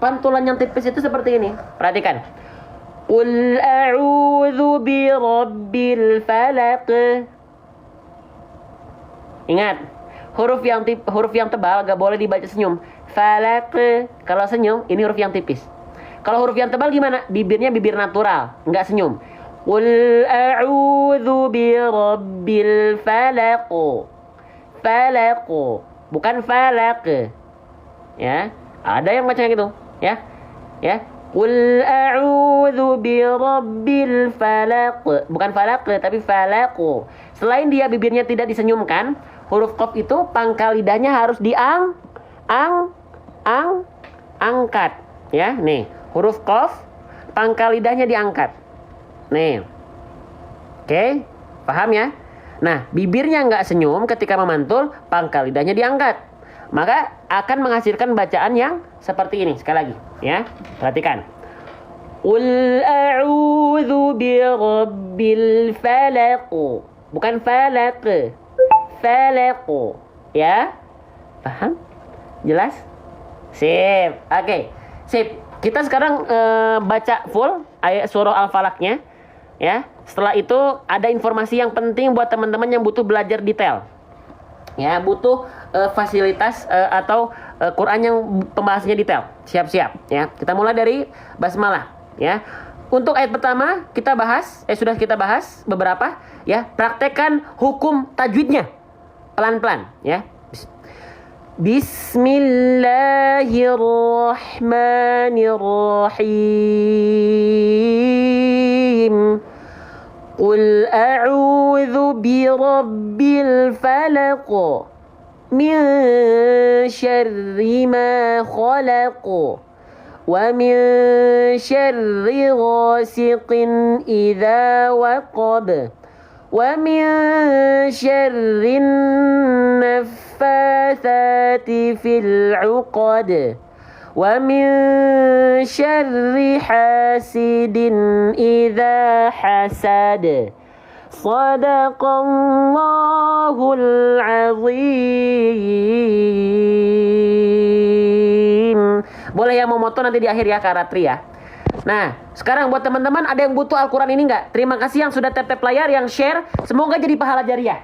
Pantulan yang tipis itu seperti ini. Perhatikan. Qul a'udzu birabbil falaq. Ingat, huruf yang tebal gak boleh dibaca senyum. Falaq. Kalau senyum, ini huruf yang tipis. Kalau huruf yang tebal gimana? Bibirnya bibir natural, nggak senyum. Qul a'udzu birabbil falaq. Falaq, bukan falaq. Ya, ada yang macam gitu, ya. Qul a'udzu birabbil falaq, bukan falaq tapi falaq. Selain dia bibirnya tidak disenyumkan, huruf qaf itu pangkal lidahnya harus angkat, ya. Nih, huruf qaf pangkal lidahnya diangkat. Nih. Oke, paham ya? Nah, bibirnya nggak senyum ketika memantul, pangkal lidahnya diangkat. Maka akan menghasilkan bacaan yang seperti ini. Sekali lagi, ya. Perhatikan. Qul a'udzu birabbil falaq. Bukan falaq. Falaq. Ya? Paham? Jelas? Sip. Oke. Sip. Kita sekarang baca full ayat surah Al-Falaqnya. Ya, setelah itu ada informasi yang penting buat teman-teman yang butuh belajar detail. Ya, butuh fasilitas atau Quran yang pembahasannya detail. Siap-siap, ya. Kita mulai dari basmalah, ya. Untuk ayat pertama kita bahas, sudah kita bahas beberapa, ya. Praktekkan hukum tajwidnya pelan-pelan, ya. Bismillahirrahmanirrahim. Qul a'udzu birabbil falaq min syarri ma khalaq wa min syarri ghasiqin idza waqab wa min syarri naffatsati fil 'uqad wa min syarri hasidin idza hasad. Shadaqallahul azim. Boleh yang mau moto nanti di akhir ya, Karatri ya. Nah, sekarang buat teman-teman ada yang butuh Al-Quran ini nggak? Terima kasih yang sudah tap-tap layar, yang share. Semoga jadi pahala jariah.